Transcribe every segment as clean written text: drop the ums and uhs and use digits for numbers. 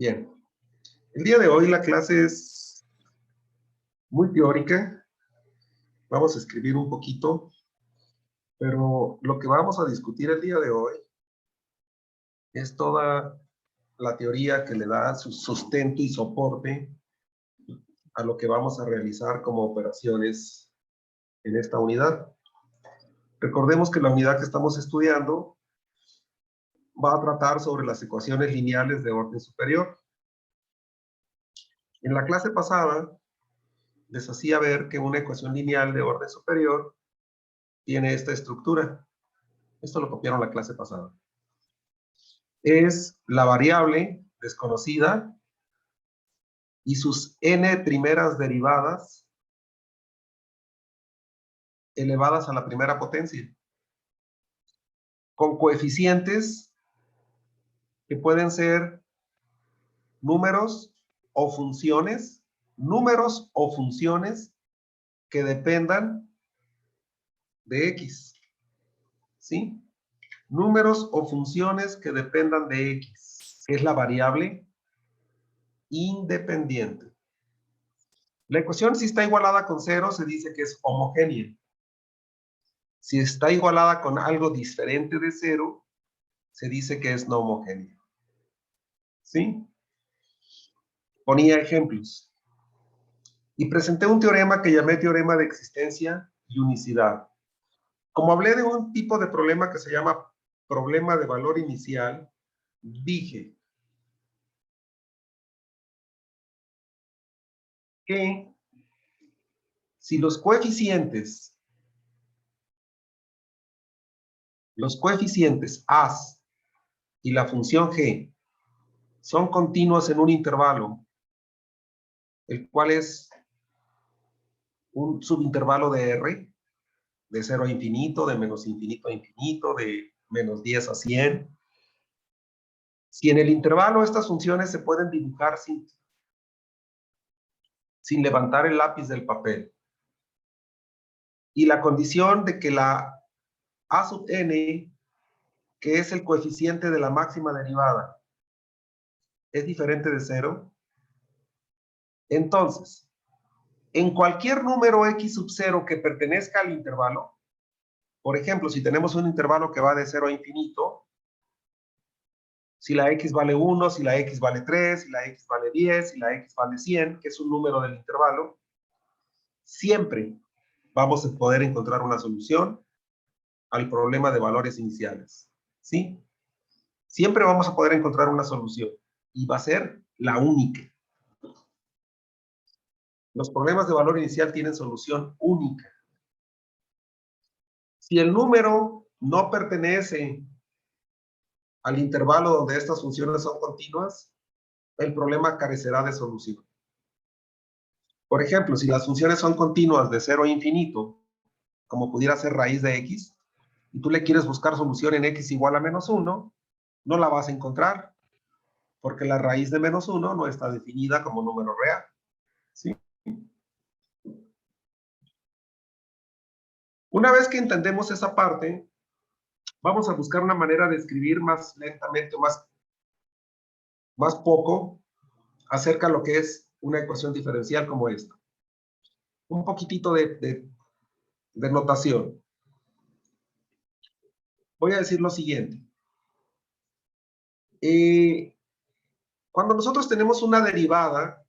Bien, el día de hoy la clase es muy teórica. Vamos a escribir un poquito, pero lo que vamos a discutir el día de hoy es toda la teoría que le da su sustento y soporte a lo que vamos a realizar como operaciones en esta unidad. Recordemos que la unidad que estamos estudiando va a tratar sobre las ecuaciones lineales de orden superior. En la clase pasada les hacía ver que una ecuación lineal de orden superior tiene esta estructura. Esto lo copiaron la clase pasada. Es la variable desconocida y sus n primeras derivadas elevadas a la primera potencia, con coeficientes que pueden ser números o funciones que dependan de x, ¿sí? Números o funciones que dependan de x, que es la variable independiente. La ecuación, si está igualada con 0, se dice que es homogénea. Si está igualada con algo diferente de 0, se dice que es no homogénea. ¿Sí? Ponía ejemplos. Y presenté un teorema que llamé teorema de existencia y unicidad. Como hablé de un tipo de problema que se llama problema de valor inicial, dije que si los coeficientes A y la función G son continuos en un intervalo, el cual es un subintervalo de R, de 0 a infinito, de menos infinito a infinito, de menos 10 a 100. Si en el intervalo estas funciones se pueden dibujar sin levantar el lápiz del papel, y la condición de que la A sub n, que es el coeficiente de la máxima derivada, es diferente de 0, entonces, en cualquier número x sub 0 que pertenezca al intervalo, por ejemplo, si tenemos un intervalo que va de 0 a infinito, si la x vale 1, si la x vale 3, si la x vale 10, si la x vale 100, que es un número del intervalo, siempre vamos a poder encontrar una solución al problema de valores iniciales. ¿Sí? Siempre vamos a poder encontrar una solución y va a ser la única. Los problemas de valor inicial tienen solución única. Si el número no pertenece al intervalo donde estas funciones son continuas, el problema carecerá de solución. Por ejemplo, si las funciones son continuas de 0 a infinito, como pudiera ser raíz de x, y tú le quieres buscar solución en x igual a menos 1, no la vas a encontrar, porque la raíz de menos 1 no está definida como número real. ¿Sí? Una vez que entendemos esa parte, vamos a buscar una manera de escribir más lentamente, más poco, acerca de lo que es una ecuación diferencial como esta. Un poquitito de notación. Voy a decir lo siguiente. Cuando nosotros tenemos una derivada,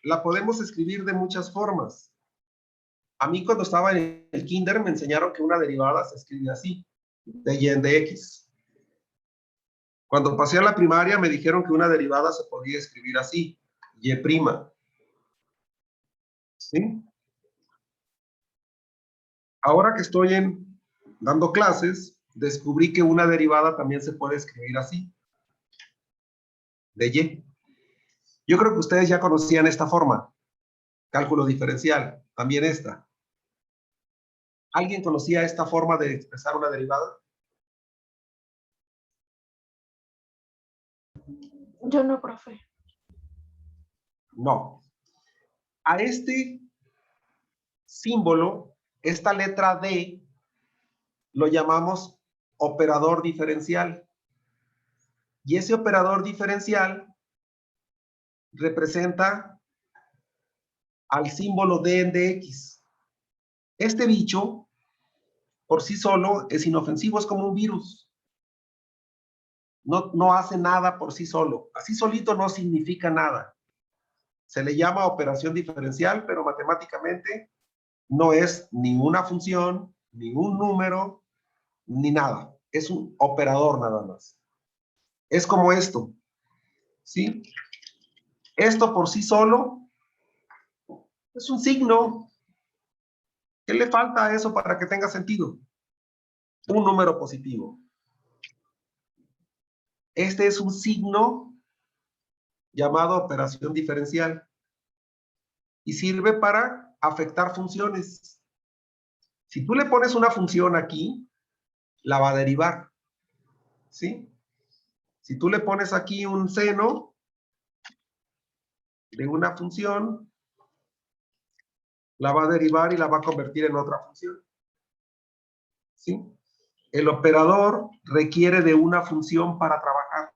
la podemos escribir de muchas formas. A mí cuando estaba en el kinder me enseñaron que una derivada se escribe así, de y en de x. Cuando pasé a la primaria me dijeron que una derivada se podía escribir así, y'. ¿Sí? Ahora que estoy dando clases, descubrí que una derivada también se puede escribir así, de y. Yo creo que ustedes ya conocían esta forma, cálculo diferencial, también esta. ¿Alguien conocía esta forma de expresar una derivada? Yo no, profe. No. A este símbolo, esta letra D, lo llamamos operador diferencial. Y ese operador diferencial representa al símbolo d en dx. Este bicho, por sí solo, es inofensivo, es como un virus. No hace nada por sí solo. Así solito no significa nada. Se le llama operación diferencial, pero matemáticamente no es ninguna función, ningún número, ni nada. Es un operador nada más. Es como esto, ¿sí? Esto por sí solo es un signo. ¿Qué le falta a eso para que tenga sentido? Un número positivo. Este es un signo llamado operación diferencial y sirve para afectar funciones. Si tú le pones una función aquí, la va a derivar, ¿sí? Si tú le pones aquí un seno de una función, la va a derivar y la va a convertir en otra función, ¿sí? El operador requiere de una función para trabajar.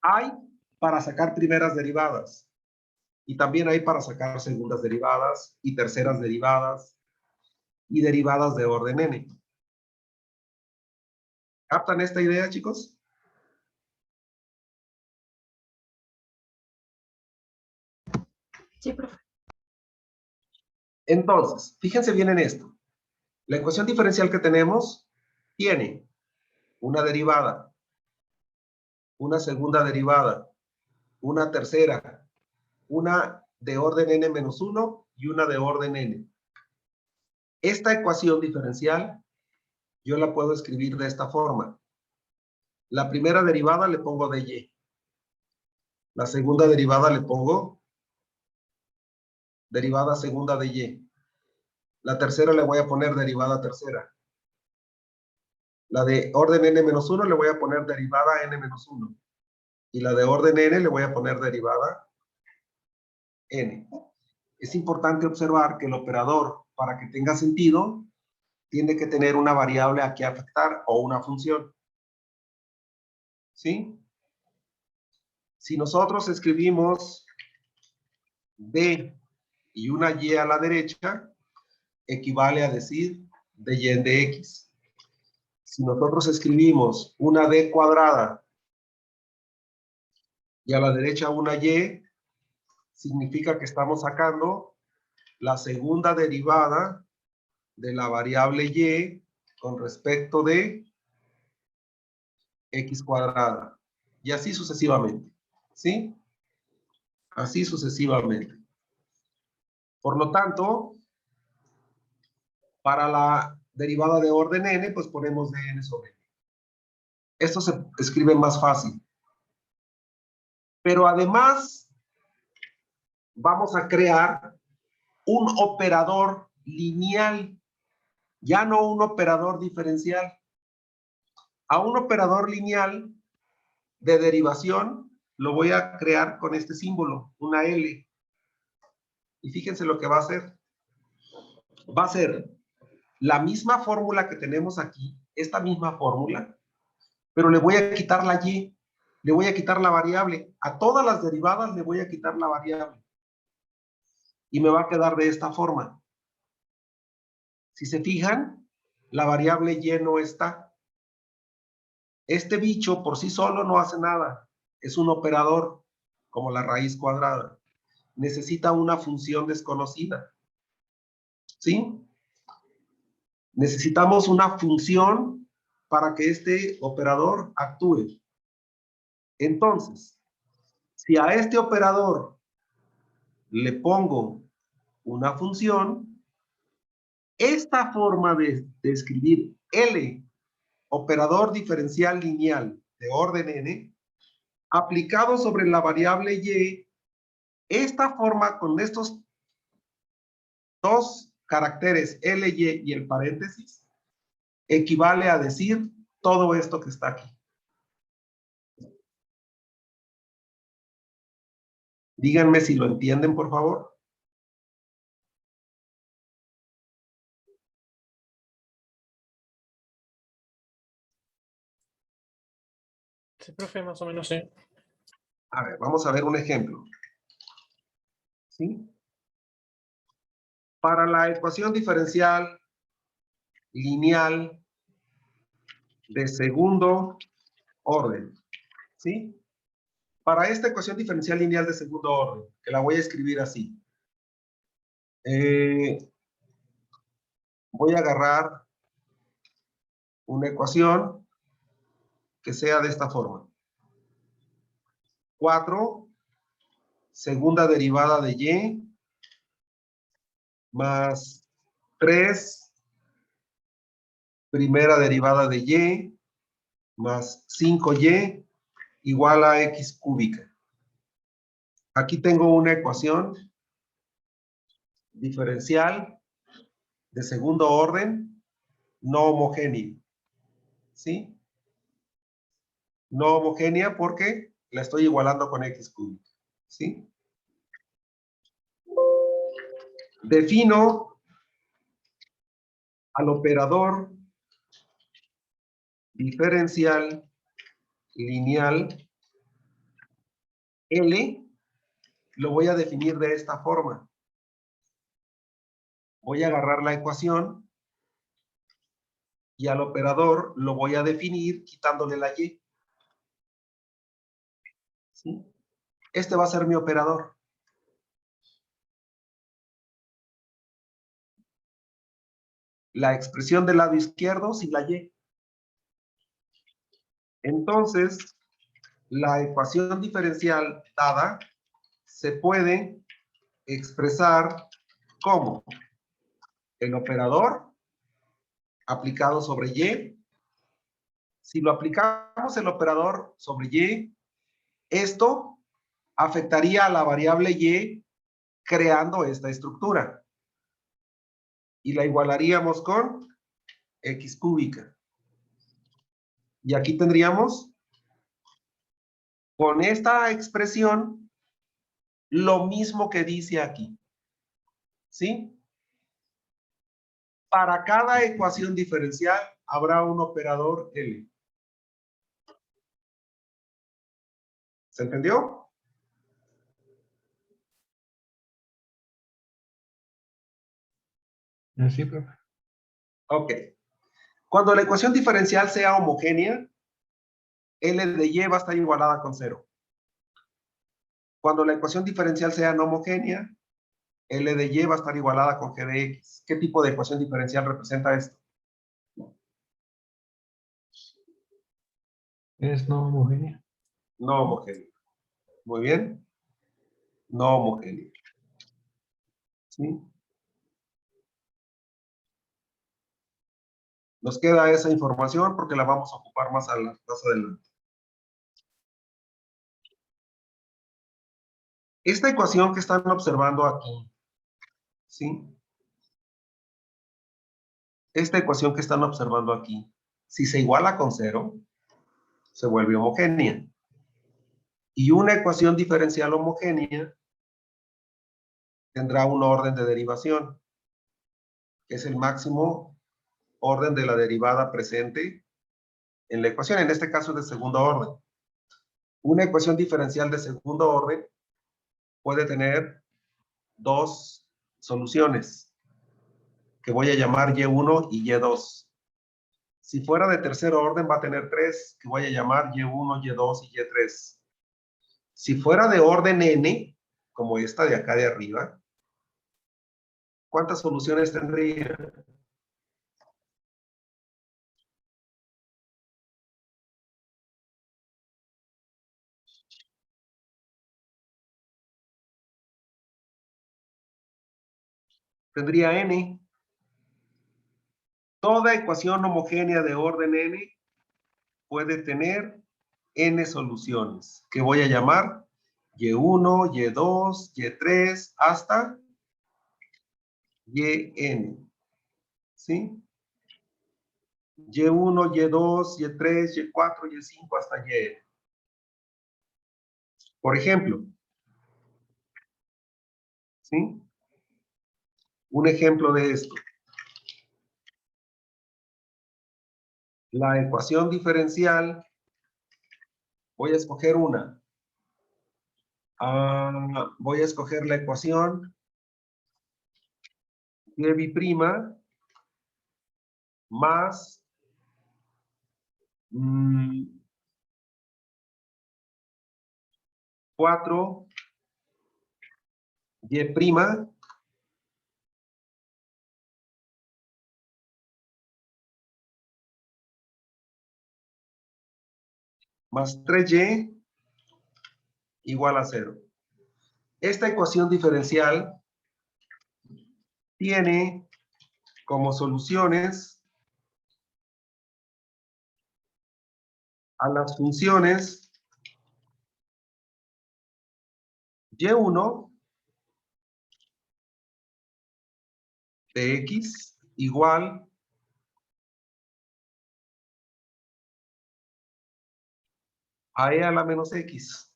Hay para sacar primeras derivadas y también hay para sacar segundas derivadas y terceras derivadas y derivadas de orden n. ¿Captan esta idea, chicos? Sí, profe. Entonces, fíjense bien en esto. La ecuación diferencial que tenemos tiene una derivada, una segunda derivada, una tercera, una de orden n-1 y una de orden n. Esta ecuación diferencial yo la puedo escribir de esta forma. La primera derivada le pongo dy. La segunda derivada le pongo derivada segunda de y. La tercera le voy a poner derivada tercera. La de orden n-1 le voy a poner derivada n-1. Y la de orden n le voy a poner derivada n. Es importante observar que el operador, para que tenga sentido, tiene que tener una variable a que afectar o una función. ¿Sí? Si nosotros escribimos d y una y a la derecha, equivale a decir dy en dx. Si nosotros escribimos una d cuadrada y a la derecha una y, significa que estamos sacando la segunda derivada de la variable y con respecto de x cuadrada. Y así sucesivamente. ¿Sí? Así sucesivamente. Por lo tanto, para la derivada de orden n, pues ponemos dn sobre n. Esto se escribe más fácil. Pero además, vamos a crear un operador lineal, ya no un operador diferencial. A un operador lineal de derivación lo voy a crear con este símbolo, una L. Y fíjense lo que va a hacer. Va a ser la misma fórmula que tenemos aquí, esta misma fórmula, pero le voy a quitar la y, le voy a quitar la variable. A todas las derivadas le voy a quitar la variable. Y me va a quedar de esta forma. Si se fijan, la variable y no está. Este bicho por sí solo no hace nada. Es un operador, como la raíz cuadrada. Necesita una función desconocida. ¿Sí? Necesitamos una función para que este operador actúe. Entonces, si a este operador le pongo una función, esta forma de escribir L, operador diferencial lineal de orden n, aplicado sobre la variable y, esta forma con estos dos caracteres ly y el paréntesis, equivale a decir todo esto que está aquí. Díganme si lo entienden, por favor. Sí, profe, más o menos sí. A ver, vamos a ver un ejemplo. ¿Sí? Para la ecuación diferencial lineal de segundo orden. ¿Sí? Para esta ecuación diferencial lineal de segundo orden, que la voy a escribir así. Voy a agarrar una ecuación que sea de esta forma. 4, segunda derivada de y, más 3, primera derivada de y, más 5y, igual a x cúbica. Aquí tengo una ecuación diferencial de segundo orden, no homogénea. ¿Sí? No homogénea porque la estoy igualando con x cúbica. ¿Sí? Defino al operador diferencial lineal L, lo voy a definir de esta forma. Voy a agarrar la ecuación y al operador lo voy a definir quitándole la y. ¿Sí? Este va a ser mi operador. La expresión del lado izquierdo sin la y. Entonces, la ecuación diferencial dada se puede expresar como el operador aplicado sobre y. Si lo aplicamos el operador sobre y, esto afectaría a la variable y creando esta estructura. Y la igualaríamos con x cúbica. Y aquí tendríamos, con esta expresión, lo mismo que dice aquí. ¿Sí? Para cada ecuación diferencial habrá un operador L. ¿Se entendió? Sí, profe. Ok. Cuando la ecuación diferencial sea homogénea, L de y va a estar igualada con 0. Cuando la ecuación diferencial sea no homogénea, L de y va a estar igualada con g de x. ¿Qué tipo de ecuación diferencial representa esto? Es no homogénea. No homogénea. Muy bien. No homogénea. ¿Sí? Nos queda esa información porque la vamos a ocupar más adelante. Esta ecuación que están observando aquí, ¿sí? Esta ecuación que están observando aquí, si se iguala con 0, se vuelve homogénea. Y una ecuación diferencial homogénea tendrá un orden de derivación, que es el máximo orden de la derivada presente en la ecuación. En este caso es de segundo orden. Una ecuación diferencial de segundo orden puede tener dos soluciones, que voy a llamar Y1 y Y2. Si fuera de tercer orden va a tener tres, que voy a llamar Y1, Y2 y Y3. Si fuera de orden n, como esta de acá de arriba, ¿cuántas soluciones tendría? Tendría n. Toda ecuación homogénea de orden n puede tener n soluciones, que voy a llamar Y1, Y2, Y3, hasta Yn. ¿Sí? Y1, Y2, Y3, Y4, Y5 hasta Yn. Por ejemplo, ¿sí? Un ejemplo de esto. La ecuación diferencial Voy a escoger una. Voy a escoger la ecuación y' más 4y' más 3y igual a 0. Esta ecuación diferencial tiene como soluciones a las funciones y1 de x igual a e a la menos x.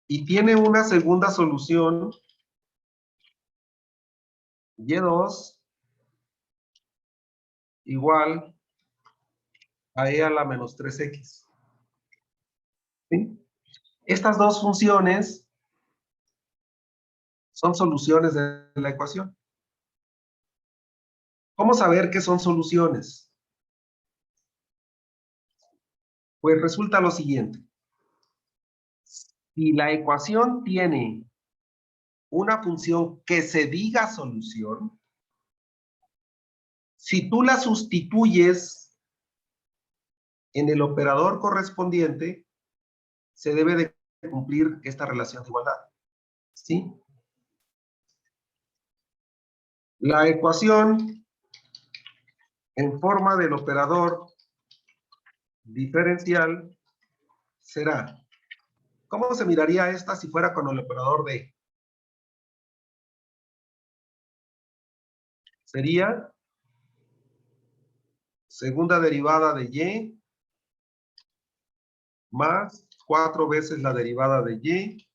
Y tiene una segunda solución y2 igual a e a la menos 3x. ¿Sí? Estas dos funciones son soluciones de la ecuación. ¿Cómo saber que son soluciones? Pues resulta lo siguiente. Si la ecuación tiene una función que se diga solución, si tú la sustituyes en el operador correspondiente, se debe de cumplir esta relación de igualdad. ¿Sí? La ecuación en forma del operador diferencial será, ¿cómo se miraría esta si fuera con el operador de? Sería segunda derivada de y más 4 veces la derivada de y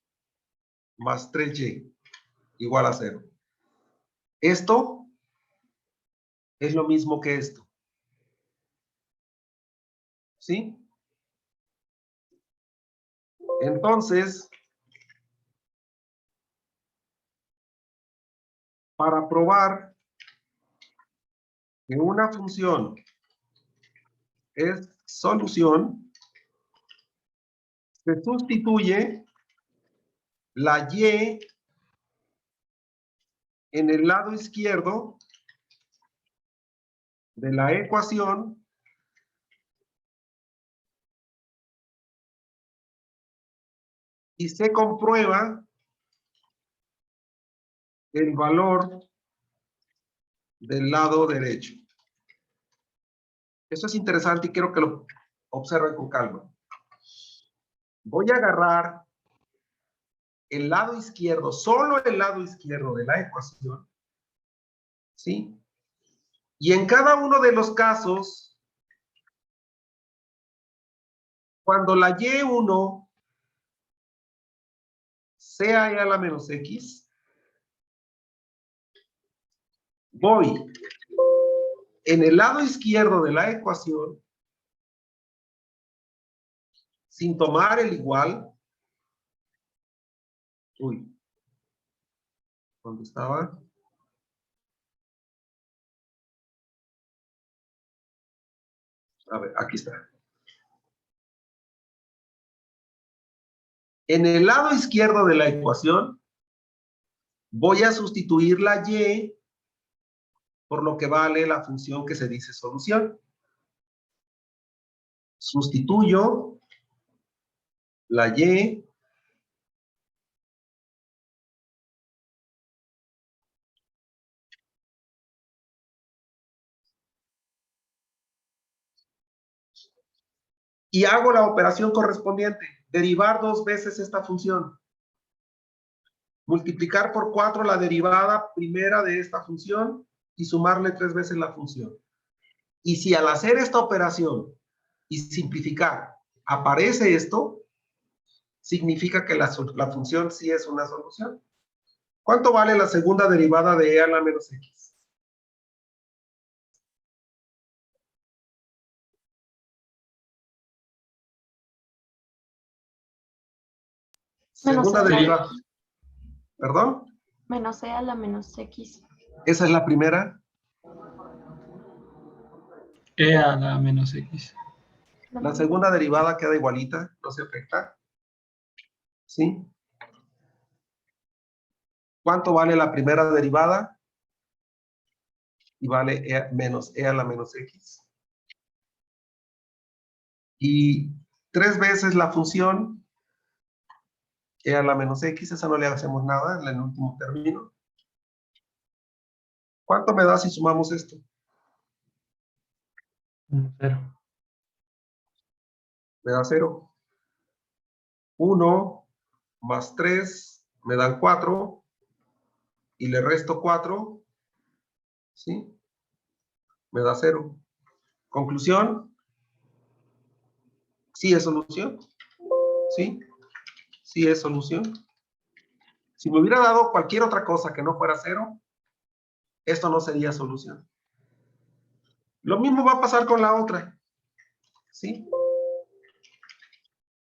más 3y igual a 0. Esto es lo mismo que esto. ¿Sí? Entonces, para probar que una función es solución, se sustituye la y en el lado izquierdo de la ecuación y se comprueba el valor del lado derecho. Esto es interesante y quiero que lo observen con calma. Voy a agarrar el lado izquierdo, solo el lado izquierdo de la ecuación, ¿sí? Y en cada uno de los casos, cuando la y1 sea e a la menos x, voy en el lado izquierdo de la ecuación, sin tomar el igual. Uy, ¿dónde estaba? A ver, aquí está. En el lado izquierdo de la ecuación, voy a sustituir la y por lo que vale la función que se dice solución. Sustituyo la y y hago la operación correspondiente, derivar 2 veces esta función. Multiplicar por 4 la derivada primera de esta función y sumarle 3 veces la función. Y si al hacer esta operación y simplificar aparece esto, significa que la función sí es una solución. ¿Cuánto vale la segunda derivada de e a la menos x? Menos Segunda E a la derivada. X. ¿Perdón? Menos E a la menos X. Esa es la primera. E a la menos X. La segunda derivada queda igualita, no se afecta. ¿Sí? ¿Cuánto vale la primera derivada? Y vale menos E a la menos X. Y 3 veces la función E a la menos X, esa no le hacemos nada en el último término. ¿Cuánto me da si sumamos esto? 0. Me da 0. 1 más 3 me dan 4. Y le resto 4. ¿Sí? Me da 0. Conclusión. Sí es solución. ¿Sí? Sí es solución. Si me hubiera dado cualquier otra cosa que no fuera 0, esto no sería solución. Lo mismo va a pasar con la otra. ¿Sí?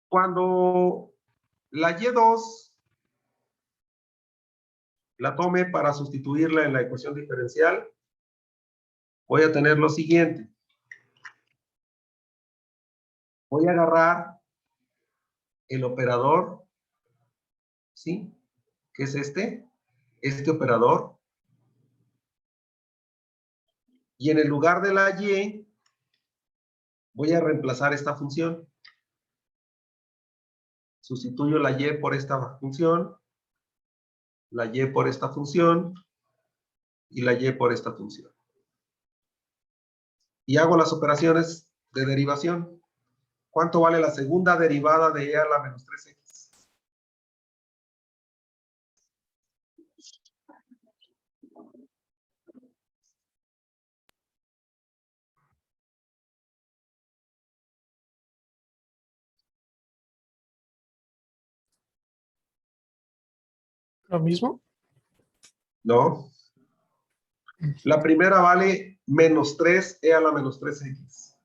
Cuando la Y2 la tome para sustituirla en la ecuación diferencial, voy a tener lo siguiente. Voy a agarrar el operador, ¿sí? ¿Qué es este? Este operador. Y en el lugar de la Y, voy a reemplazar esta función. Sustituyo la Y por esta función, la Y por esta función, y la Y por esta función. Y hago las operaciones de derivación. ¿Cuánto vale la segunda derivada de E a la menos 3X? ¿Lo mismo? No. La primera vale menos 3E a la menos 3X.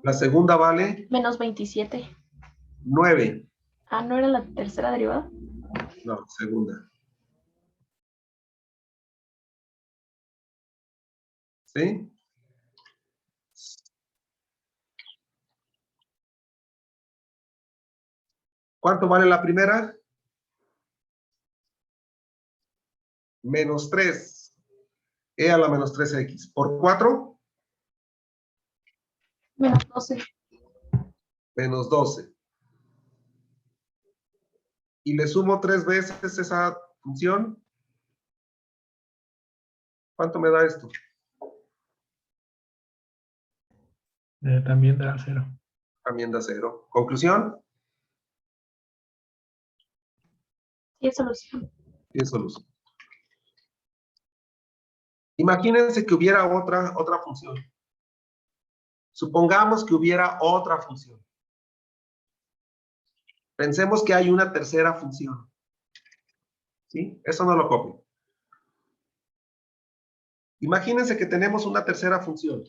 La segunda vale Menos 27. 9. Ah, ¿no era la tercera derivada? No, segunda. ¿Sí? ¿Cuánto vale la primera? Menos 3. E a la menos 3X. ¿Por 4? Menos 12. Menos 12. Y le sumo 3 veces esa función. ¿Cuánto me da esto? También da 0. También da 0. ¿Conclusión? Sí, es solución. Sí es solución. Imagínense que hubiera otra función. Supongamos que hubiera otra función. Pensemos que hay una tercera función. ¿Sí? Eso no lo copio. Imagínense que tenemos una tercera función.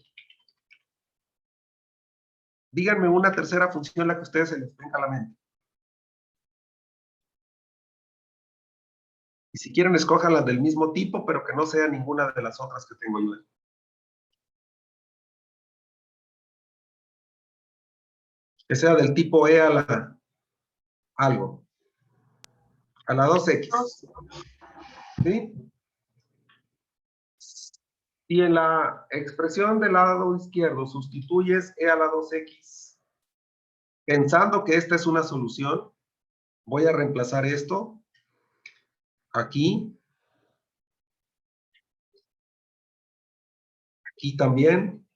Díganme una tercera función la que a ustedes se les venga a la mente. Y si quieren, escojan las del mismo tipo, pero que no sea ninguna de las otras que tengo yo. Que sea del tipo E a la algo. A la 2X. ¿Sí? Si en la expresión del lado izquierdo sustituyes E a la 2X, pensando que esta es una solución, voy a reemplazar esto aquí, aquí también,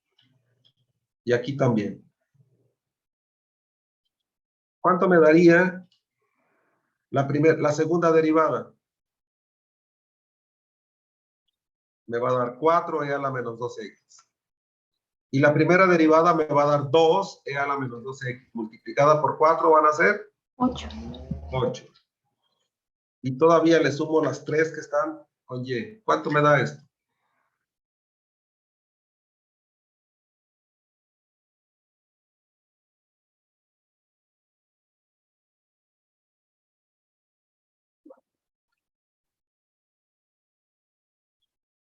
y aquí también. ¿Cuánto me daría la segunda derivada? Me va a dar 4E a la menos 2X. Y la primera derivada me va a dar 2E a la menos 2X. Multiplicada por 4 van a ser 8. 8. Y todavía le sumo las 3 que están con Y. ¿Cuánto me da esto?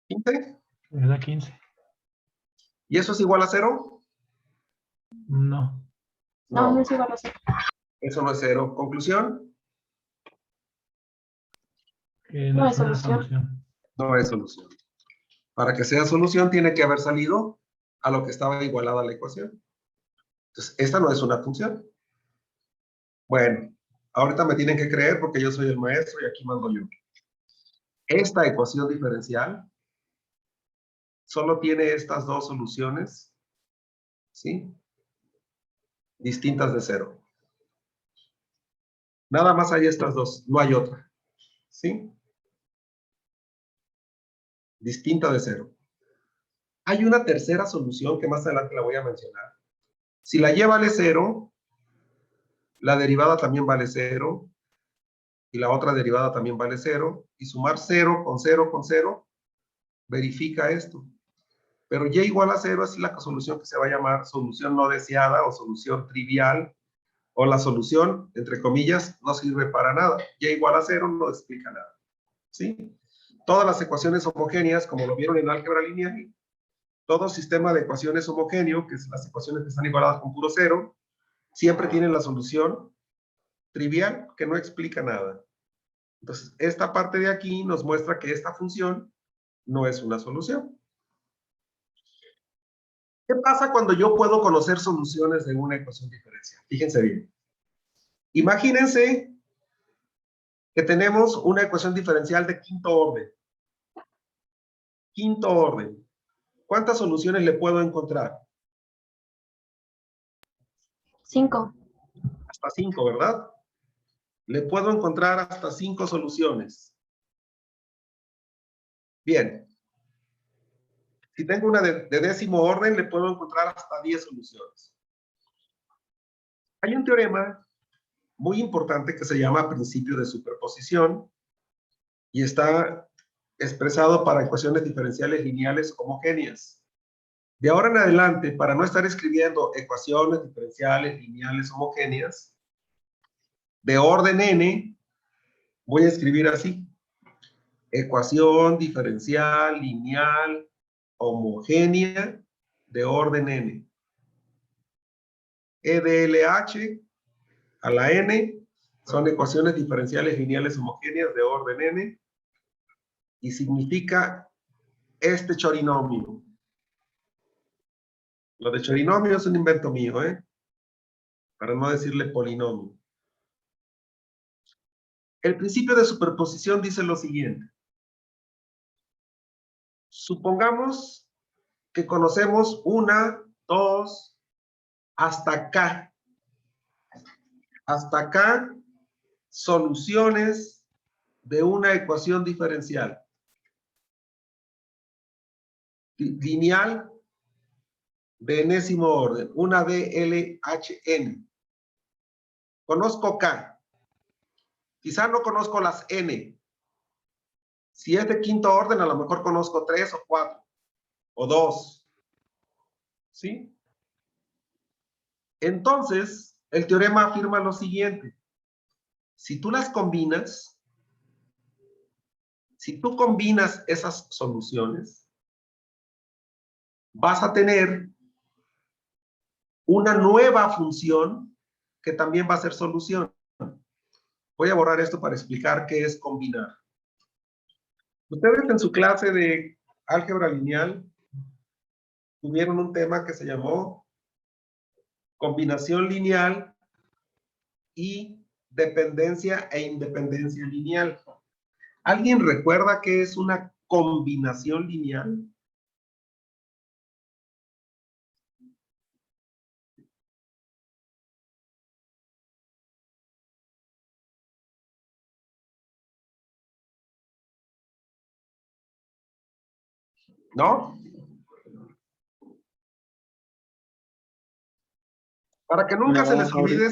15. Me da 15. ¿Y eso es igual a 0? No. No, no es igual a 0. Eso no es 0. ¿Conclusión? Que No no hay es una solución. solución. No es solución. Para que sea solución tiene que haber salido a lo que estaba igualada a la ecuación. Entonces, esta no es una función. Bueno, ahorita me tienen que creer porque yo soy el maestro y aquí mando yo. Esta ecuación diferencial solo tiene estas dos soluciones, ¿sí? Distintas de 0. Nada más hay estas dos, no hay otra, ¿sí? Distinta de 0. Hay una tercera solución que más adelante la voy a mencionar. Si la y vale 0, la derivada también vale 0, y la otra derivada también vale 0, y sumar 0 con 0 con 0 verifica esto. Pero y igual a 0 es la solución que se va a llamar solución no deseada o solución trivial, o la solución, entre comillas, no sirve para nada. Y igual a 0 no explica nada, ¿sí? Todas las ecuaciones homogéneas, como lo vieron en álgebra lineal, todo sistema de ecuaciones homogéneo, que es las ecuaciones que están igualadas con puro 0, siempre tienen la solución trivial que no explica nada. Entonces, esta parte de aquí nos muestra que esta función no es una solución. ¿Qué pasa cuando yo puedo conocer soluciones de una ecuación diferencial? Fíjense bien. Imagínense que tenemos una ecuación diferencial de quinto orden. Quinto orden. ¿Cuántas soluciones le puedo encontrar? 5. Hasta 5, ¿verdad? Le puedo encontrar hasta 5 soluciones. Bien. Si tengo una de décimo orden, le puedo encontrar hasta 10 soluciones. Hay un teorema muy importante que se llama principio de superposición y está expresado para ecuaciones diferenciales lineales homogéneas. De ahora en adelante, para no estar escribiendo ecuaciones diferenciales lineales homogéneas, de orden n, voy a escribir así. Ecuación diferencial lineal homogénea de orden n. E de LH a la n son ecuaciones diferenciales lineales homogéneas de orden n y significa este chorinomio. Lo de chorinomio es un invento mío, para no decirle polinomio. El principio de superposición dice lo siguiente. Supongamos que conocemos 1, 2, hasta K. Hasta K soluciones de una ecuación diferencial. Lineal de enésimo orden. Una DLHN. Conozco K. Quizá no conozco las N. Si es de quinto orden, a lo mejor conozco 3 o 4. O 2. ¿Sí? Entonces, el teorema afirma lo siguiente. Si tú las combinas, si tú combinas esas soluciones, vas a tener una nueva función que también va a ser solución. Voy a borrar esto para explicar qué es combinar. Ustedes en su clase de álgebra lineal tuvieron un tema que se llamó combinación lineal y dependencia e independencia lineal. ¿Alguien recuerda qué es una combinación lineal? ¿No? Para que nunca se les olvide,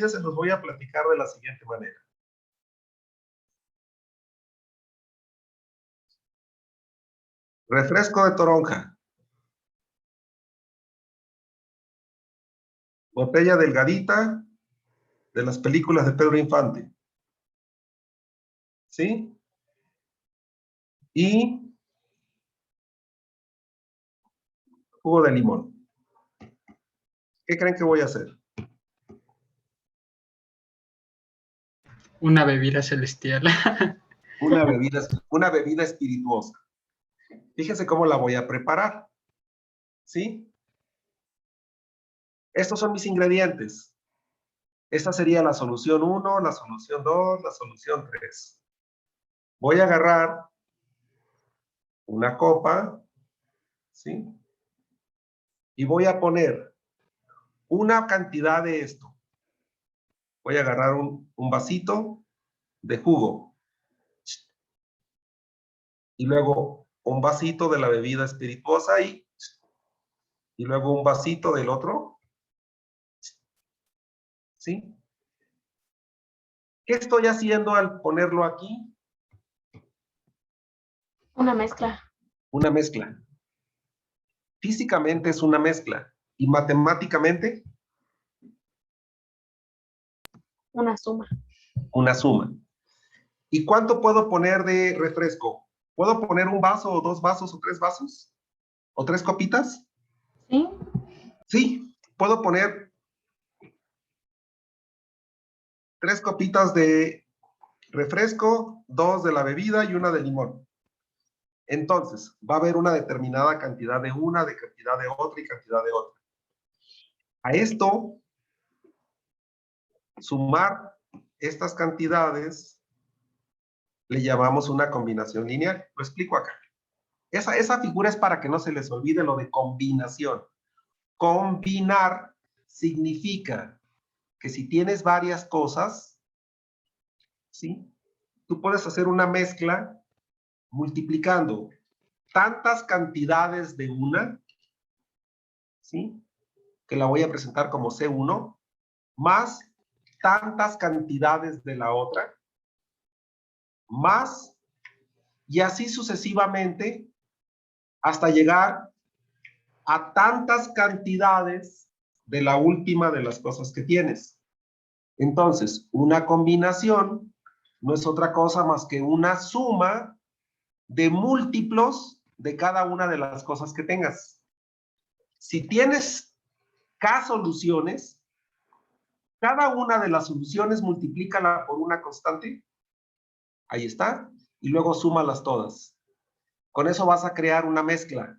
se los voy a platicar de la siguiente manera. Refresco de toronja. Botella delgadita de las películas de Pedro Infante. ¿Sí? Y jugo de limón. ¿Qué creen que voy a hacer? Una bebida celestial. Una bebida espirituosa. Fíjense cómo la voy a preparar. ¿Sí? Estos son mis ingredientes. Esta sería la solución 1, la solución 2, la solución 3. Voy a agarrar una copa, ¿sí? Y voy a poner una cantidad de esto. Voy a agarrar un vasito de jugo. Y luego un vasito de la bebida espirituosa y luego un vasito del otro. ¿Sí? ¿Qué estoy haciendo al ponerlo aquí? Una mezcla. Una mezcla. Físicamente es una mezcla. Y matemáticamente, Una suma. una suma. ¿Y cuánto puedo poner de refresco? ¿Puedo poner un vaso o 2 vasos o 3 vasos? ¿O 3 copitas? ¿Sí? Sí, puedo poner 3 copitas de refresco, 2 de la bebida y 1 de limón. Entonces, va a haber una determinada cantidad de una, de cantidad de otra y cantidad de otra. A esto, sumar estas cantidades, le llamamos una combinación lineal. Lo explico acá. Esa figura es para que no se les olvide lo de combinación. Combinar significa que si tienes varias cosas, ¿sí? Tú puedes hacer una mezcla multiplicando tantas cantidades de una, ¿sí? Que la voy a presentar como C1, más tantas cantidades de la otra, más, y así sucesivamente, hasta llegar a tantas cantidades de la última de las cosas que tienes. Entonces, una combinación no es otra cosa más que una suma de múltiplos de cada una de las cosas que tengas. Si tienes K soluciones, cada una de las soluciones multiplícala por una constante. Ahí está. Y luego súmalas todas. Con eso vas a crear una mezcla.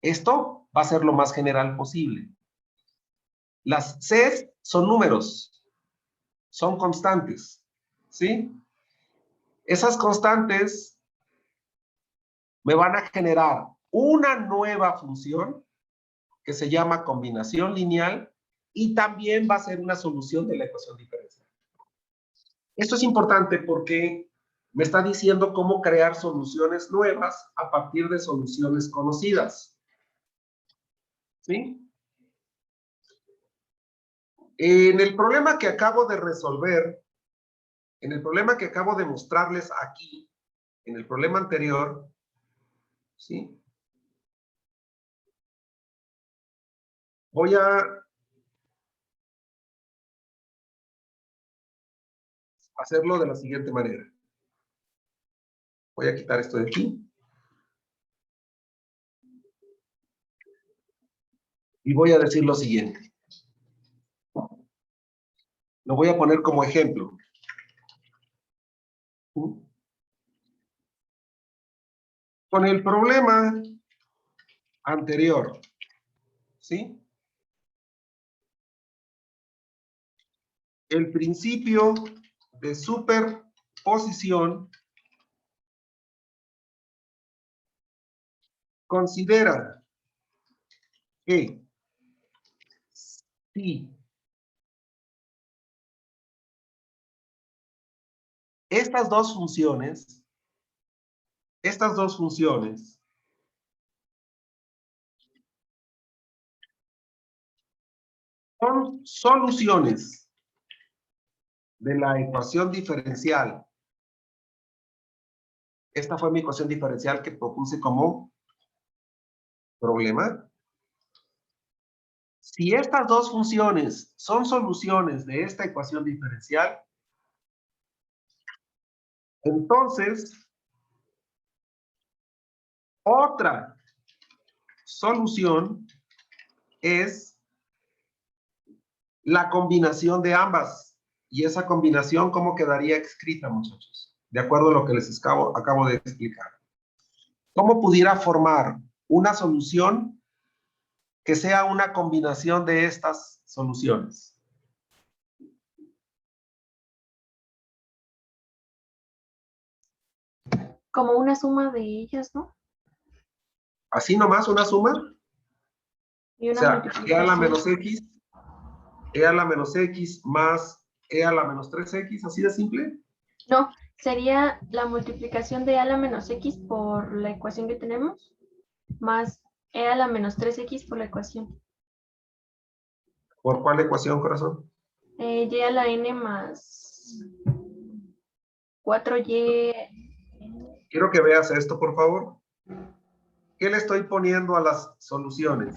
Esto va a ser lo más general posible. Las Cs son números. Son constantes. ¿Sí? Esas constantes me van a generar una nueva función que se llama combinación lineal y también va a ser una solución de la ecuación diferencial. Esto es importante porque me está diciendo cómo crear soluciones nuevas a partir de soluciones conocidas. ¿Sí? En el problema que acabo de resolver, en el problema que acabo de mostrarles aquí, en el problema anterior, ¿sí? Voy a hacerlo de la siguiente manera. Voy a quitar esto de aquí. Y voy a decir lo siguiente. Lo voy a poner como ejemplo. Con el problema anterior, ¿sí? El principio de superposición considera que si estas dos funciones son soluciones de la ecuación diferencial. Esta fue mi ecuación diferencial que propuse como problema. Si estas dos funciones son soluciones de esta ecuación diferencial, entonces otra solución es la combinación de ambas. Y esa combinación, ¿cómo quedaría escrita, muchachos? De acuerdo a lo que les acabo de explicar. ¿Cómo pudiera formar una solución que sea una combinación de estas soluciones? Como una suma de ellas, ¿no? Así nomás una suma. Y O una sea, e a la multiplicación. menos x, e a la menos x más e a la menos 3x, así de simple. No, sería la multiplicación de a la menos x por la ecuación que tenemos, más e a la menos 3x por la ecuación. ¿Por cuál ecuación, corazón? Y a la n más 4y, Quiero que veas esto, por favor. ¿Qué le estoy poniendo a las soluciones?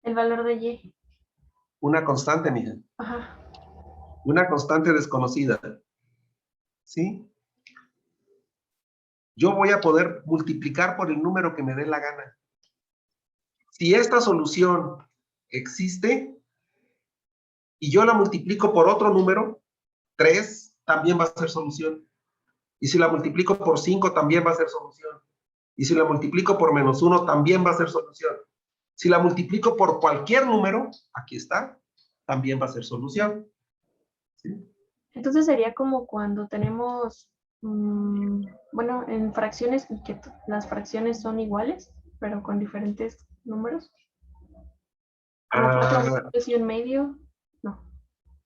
el valor de y. Una constante, mija. Ajá. Una constante desconocida. ¿Sí? Yo voy a poder multiplicar por el número que me dé la gana. Si esta solución existe y yo la multiplico por otro número, 3 también va a ser solución. Y si la multiplico por 5 también va a ser solución. Y si la multiplico por menos 1 también va a ser solución. Si la multiplico por cualquier número, aquí está, también va a ser solución. ¿Sí? Entonces sería como cuando tenemos, bueno, en fracciones, que las fracciones son iguales, pero con diferentes números. Como 4 medios y un medio. No,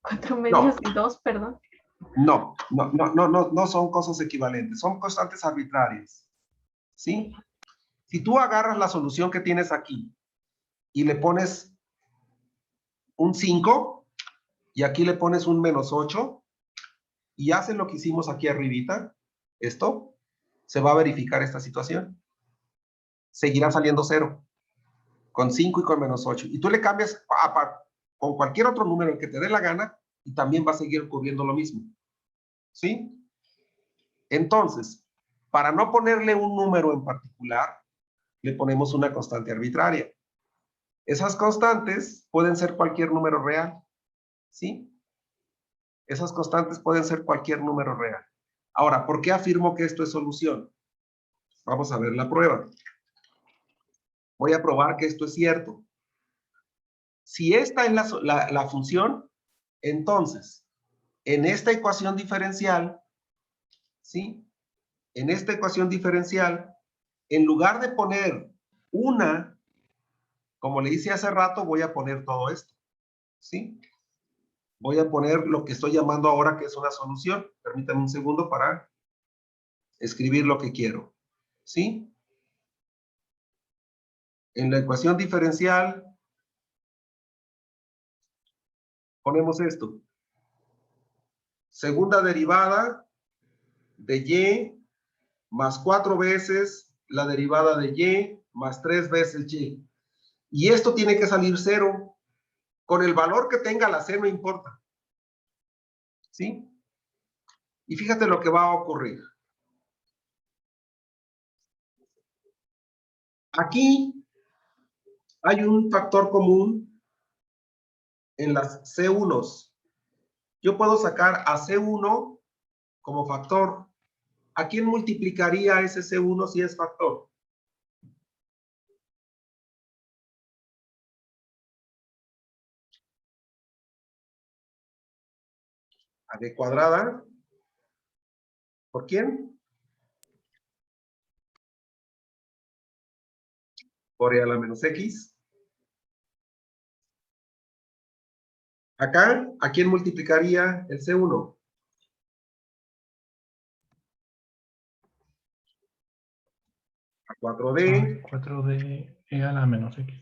4 medios y 2, perdón. No son cosas equivalentes, son constantes arbitrarias. ¿Sí? Si tú agarras la solución que tienes aquí y le pones un 5 y aquí le pones un menos 8 y haces lo que hicimos aquí arribita, esto, se va a verificar esta situación. Seguirá saliendo 0, con 5 y con menos 8. Y tú le cambias con cualquier otro número que te dé la gana y también va a seguir ocurriendo lo mismo. ¿Sí? Entonces, para no ponerle un número en particular, le ponemos una constante arbitraria. Esas constantes pueden ser cualquier número real. ¿Sí? Esas constantes pueden ser cualquier número real. Ahora, ¿por qué afirmo que esto es solución? Vamos a ver la prueba. Voy a probar que esto es cierto. Si esta es la función, entonces, en esta ecuación diferencial, ¿sí? En esta ecuación diferencial, en lugar de poner una, como le hice hace rato, voy a poner todo esto. ¿Sí? Voy a poner lo que estoy llamando ahora que es una solución. Permítanme un segundo para escribir lo que quiero. ¿Sí? En la ecuación diferencial ponemos esto. Segunda derivada de y más 4 veces la derivada de y más 3 veces y. Y esto tiene que salir 0. Con el valor que tenga la c no importa. ¿Sí? Y fíjate lo que va a ocurrir. Aquí hay un factor común en las C1s. Yo puedo sacar a C1 como factor. ¿A quién multiplicaría ese C1 si es factor? A D cuadrada. ¿Por quién? Por E a la menos X. Acá, ¿a quién multiplicaría el C1? A 4D 4 de e a la menos x.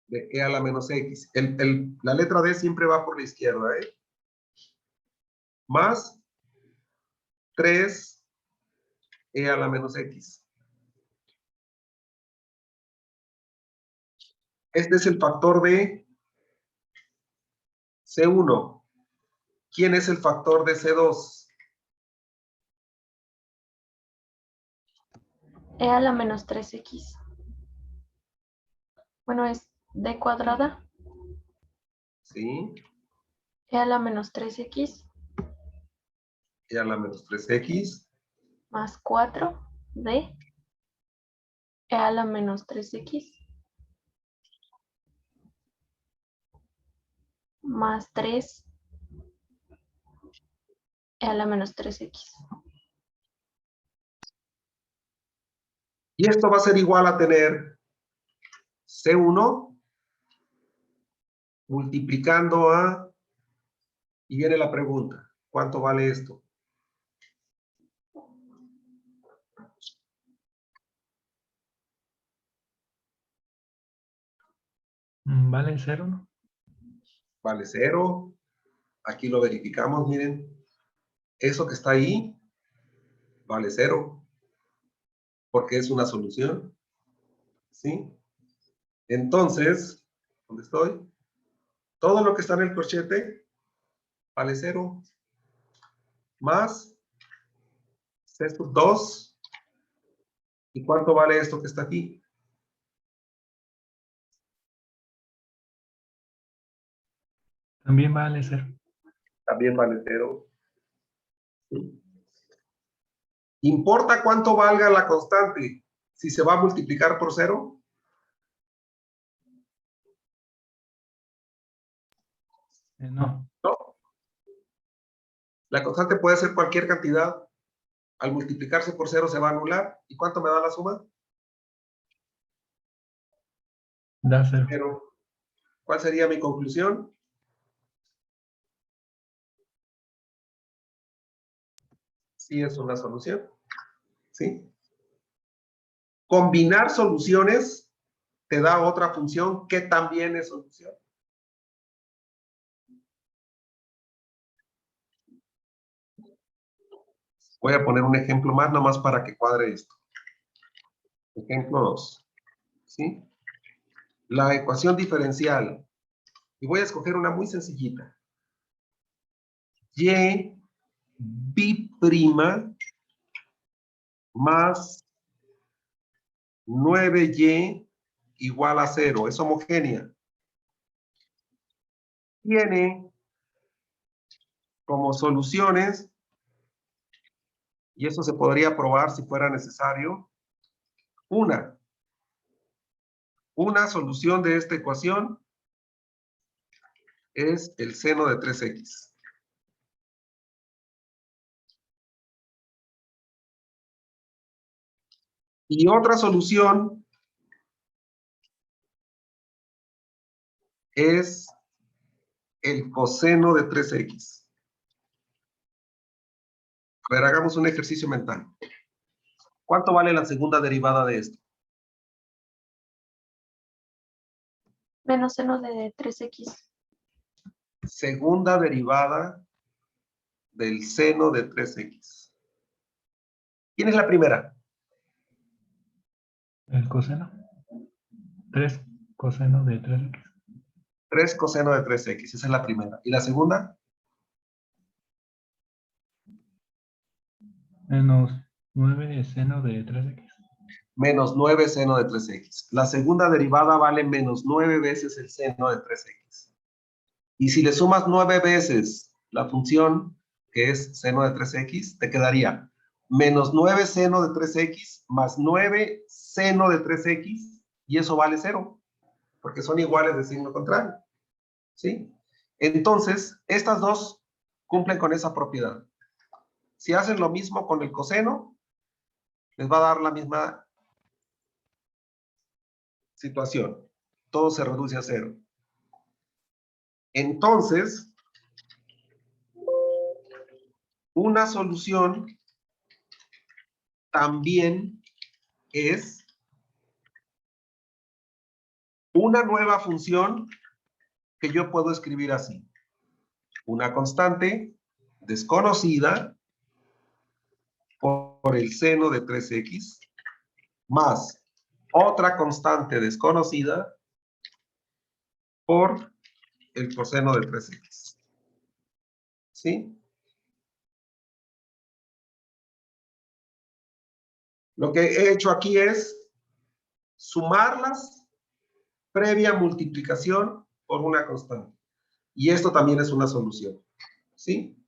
de E a la menos X. La letra D siempre va por la izquierda, ¿eh? Más 3 E a la menos X. Este es el factor de C1. ¿Quién es el factor de C2? e a la menos 3x. Bueno, es d cuadrada ¿Sí? e a la menos 3x Y a la menos 3x más 4d e a la menos 3x más 3 e a la menos 3x. Y esto va a ser igual a tener C1 multiplicando a, y viene la pregunta, ¿cuánto vale esto? ¿Vale 0, no? Vale 0. Aquí lo verificamos, miren. Eso que está ahí vale 0, porque es una solución. ¿Sí? Entonces, ¿dónde estoy? Todo lo que está en el corchete vale 0. Más C sub 2. ¿Y cuánto vale esto que está aquí? También vale 0. También vale 0. ¿Sí? ¿Importa cuánto valga la constante si se va a multiplicar por 0? No. No. La constante puede ser cualquier cantidad. Al multiplicarse por 0 se va a anular. ¿Y cuánto me da la suma? Da 0. 0. ¿Cuál sería mi conclusión? Sí es una solución. ¿Sí? Combinar soluciones te da otra función que también es solución. Voy a poner un ejemplo más, nada más para que cuadre esto. Ejemplo 2. ¿Sí? La ecuación diferencial. Y voy a escoger una muy sencillita. Y pi' más 9y igual a 0. Es homogénea. Tiene como soluciones, y eso se podría probar si fuera necesario, una solución de esta ecuación es el seno de 3x. Y otra solución es el coseno de 3x. A ver, hagamos un ejercicio mental. ¿Cuánto vale la segunda derivada de esto? Menos seno de 3x. Segunda derivada del seno de 3x. ¿Quién es la primera? El coseno. 3 coseno de 3x. 3 coseno de 3x. Esa es la primera. ¿Y la segunda? Menos 9 seno de 3x. Menos 9 seno de 3x. La segunda derivada vale menos 9 veces el seno de 3x. Y si le sumas 9 veces la función, que es seno de 3x, te quedaría menos 9 seno de 3x más 9 seno de 3x, y eso vale 0, porque son iguales de signo contrario. ¿Sí? Entonces, estas dos cumplen con esa propiedad. Si hacen lo mismo con el coseno, les va a dar la misma situación. Todo se reduce a 0. Entonces, una solución también es una nueva función que yo puedo escribir así. Una constante desconocida por el seno de 3x más otra constante desconocida por el coseno de 3x. ¿Sí? Lo que he hecho aquí es sumarlas previa multiplicación por una constante. Y esto también es una solución. ¿Sí?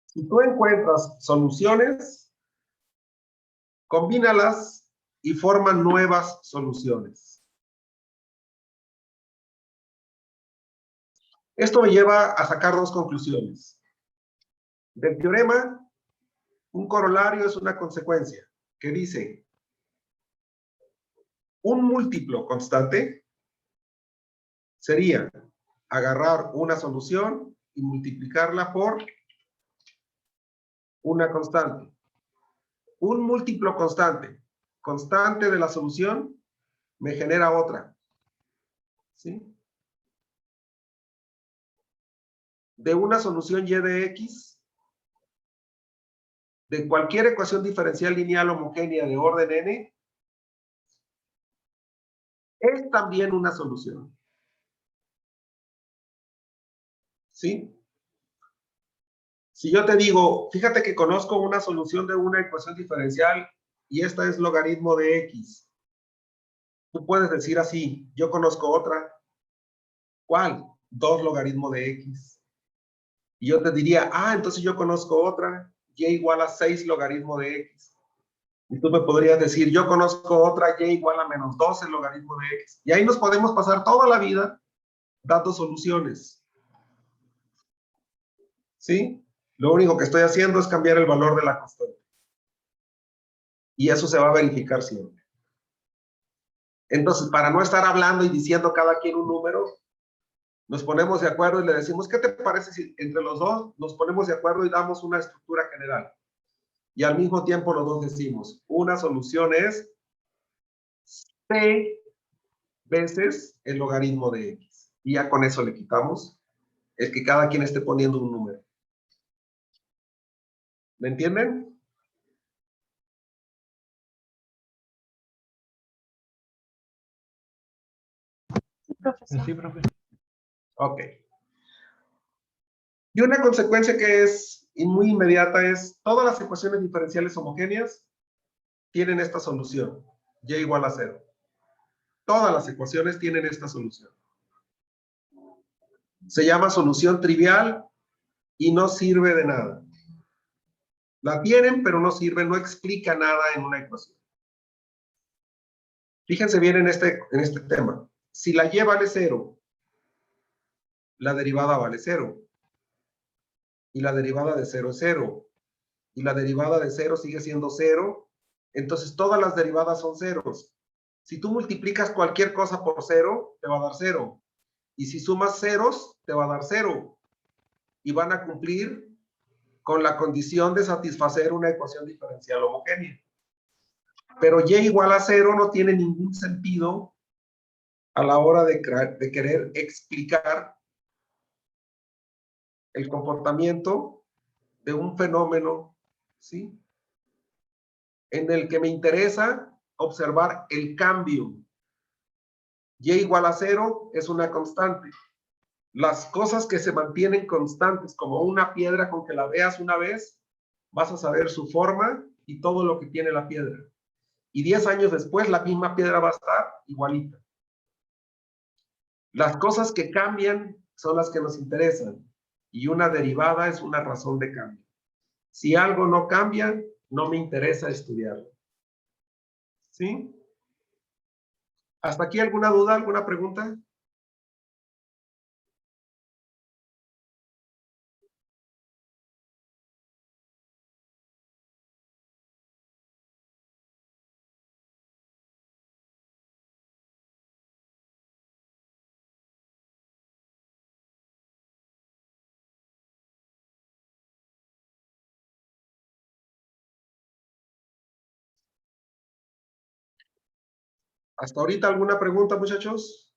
Si tú encuentras soluciones, combínalas y forman nuevas soluciones. Esto me lleva a sacar dos conclusiones. Del teorema, un corolario es una consecuencia que dice un múltiplo constante sería agarrar una solución y multiplicarla por una constante. Un múltiplo constante, constante de la solución, me genera otra. ¿Sí? De una solución y de x, de cualquier ecuación diferencial lineal homogénea de orden n, es también una solución. ¿Sí? Si yo te digo, fíjate que conozco una solución de una ecuación diferencial y esta es logaritmo de x. Tú puedes decir así, yo conozco otra. ¿Cuál? 2 logaritmo de x. Y yo te diría, entonces yo conozco otra, y igual a 6 logaritmo de x. Y tú me podrías decir, yo conozco otra, y igual a menos 12 logaritmo de x. Y ahí nos podemos pasar toda la vida dando soluciones. ¿Sí? Lo único que estoy haciendo es cambiar el valor de la constante. Y eso se va a verificar siempre. Entonces, para no estar hablando y diciendo cada quien un número, nos ponemos de acuerdo y le decimos, ¿qué te parece si entre los dos nos ponemos de acuerdo y damos una estructura general? Y al mismo tiempo los dos decimos, una solución es c veces el logaritmo de x. Y ya con eso le quitamos el que cada quien esté poniendo un número. ¿Me entienden? Sí, profesor. Sí, profe. Ok. Y una consecuencia que es muy inmediata es, todas las ecuaciones diferenciales homogéneas tienen esta solución, y igual a 0. Todas las ecuaciones tienen esta solución. Se llama solución trivial y no sirve de nada. La tienen, pero no sirve, no explica nada en una ecuación. Fíjense bien en este tema. Si la y vale 0, la derivada vale 0. Y la derivada de 0 es 0. Y la derivada de 0 sigue siendo 0. Entonces todas las derivadas son ceros. Si tú multiplicas cualquier cosa por 0, te va a dar 0. Y si sumas ceros, te va a dar 0. Y van a cumplir con la condición de satisfacer una ecuación diferencial homogénea. Pero y igual a 0 no tiene ningún sentido a la hora de querer explicar el comportamiento de un fenómeno, ¿sí? En el que me interesa observar el cambio. Y igual a 0 es una constante. Las cosas que se mantienen constantes, como una piedra con que la veas una vez, vas a saber su forma y todo lo que tiene la piedra. Y 10 años después la misma piedra va a estar igualita. Las cosas que cambian son las que nos interesan. Y una derivada es una razón de cambio. Si algo no cambia, no me interesa estudiarlo. ¿Sí? ¿Hasta aquí alguna duda, alguna pregunta? ¿Hasta ahorita alguna pregunta, muchachos?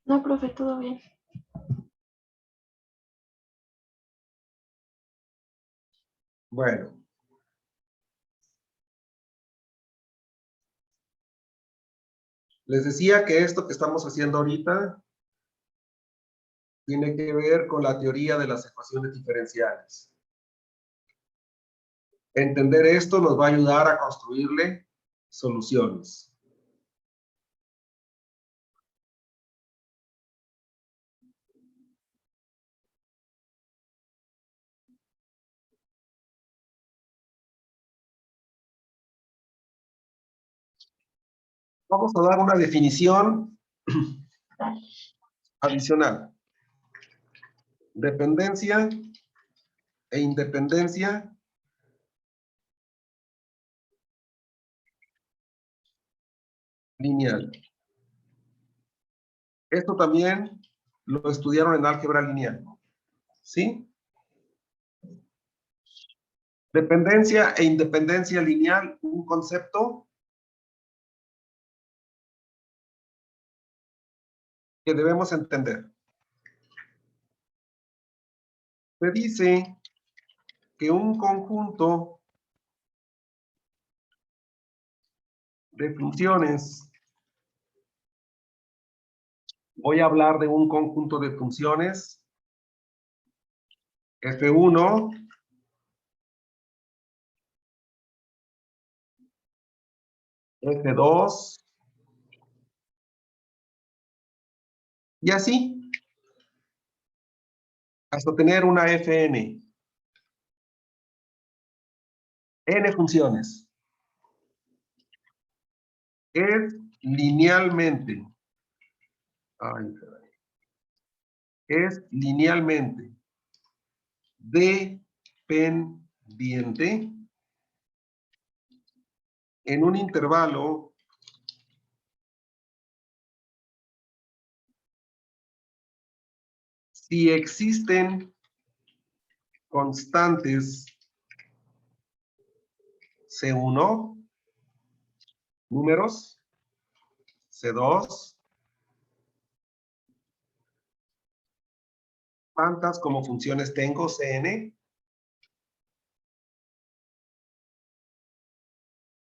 No, profe, todo bien. Bueno. Les decía que esto que estamos haciendo ahorita tiene que ver con la teoría de las ecuaciones diferenciales. Entender esto nos va a ayudar a construirle soluciones. Vamos a dar una definición adicional. Dependencia e independencia lineal. Esto también lo estudiaron en álgebra lineal. ¿Sí? Dependencia e independencia lineal, un concepto que debemos entender. Se dice que un conjunto de funciones, voy a hablar de un conjunto de funciones, F1, F2, y así, hasta tener una Fn. N funciones. Es linealmente. Es linealmente dependiente en un intervalo si existen constantes C1, números, C2, ¿cuántas como funciones tengo? Cn.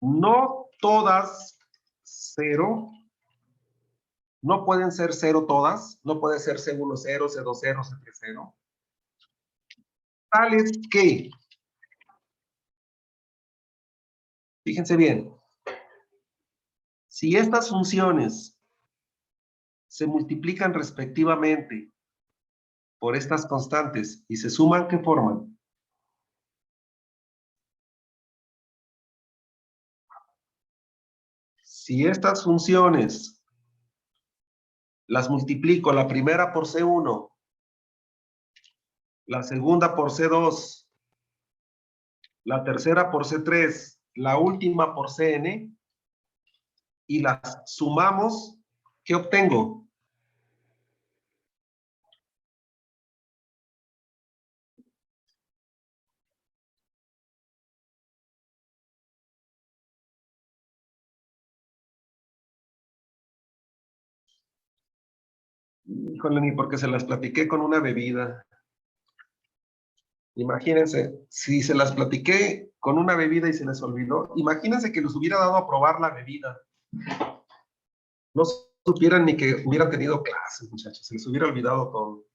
No todas 0. No pueden ser 0 todas. No puede ser C1 0, C2 0, C3 0. Tales que, fíjense bien, si estas funciones se multiplican respectivamente por estas constantes y se suman, ¿qué forman? Si estas funciones las multiplico, la primera por C1, la segunda por C2, la tercera por C3, la última por Cn, y las sumamos, ¿qué obtengo? Híjole, ni porque se las platiqué con una bebida. Imagínense, si se las platiqué con una bebida y se les olvidó, imagínense que les hubiera dado a probar la bebida. No supieran ni que hubieran tenido clases, muchachos, se les hubiera olvidado todo.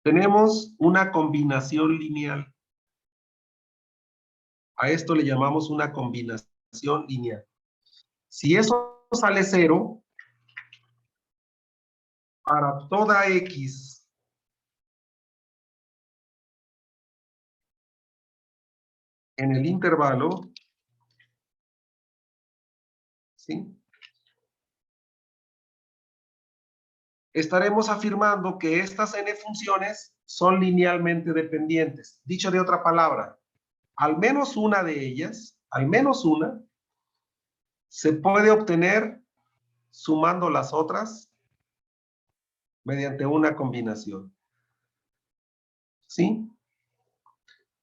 Tenemos una combinación lineal. A esto le llamamos una combinación lineal. Si eso sale 0, para toda X en el intervalo, ¿sí? Estaremos afirmando que estas n funciones son linealmente dependientes. Dicho de otra palabra, al menos una de ellas, al menos una, se puede obtener sumando las otras mediante una combinación. ¿Sí?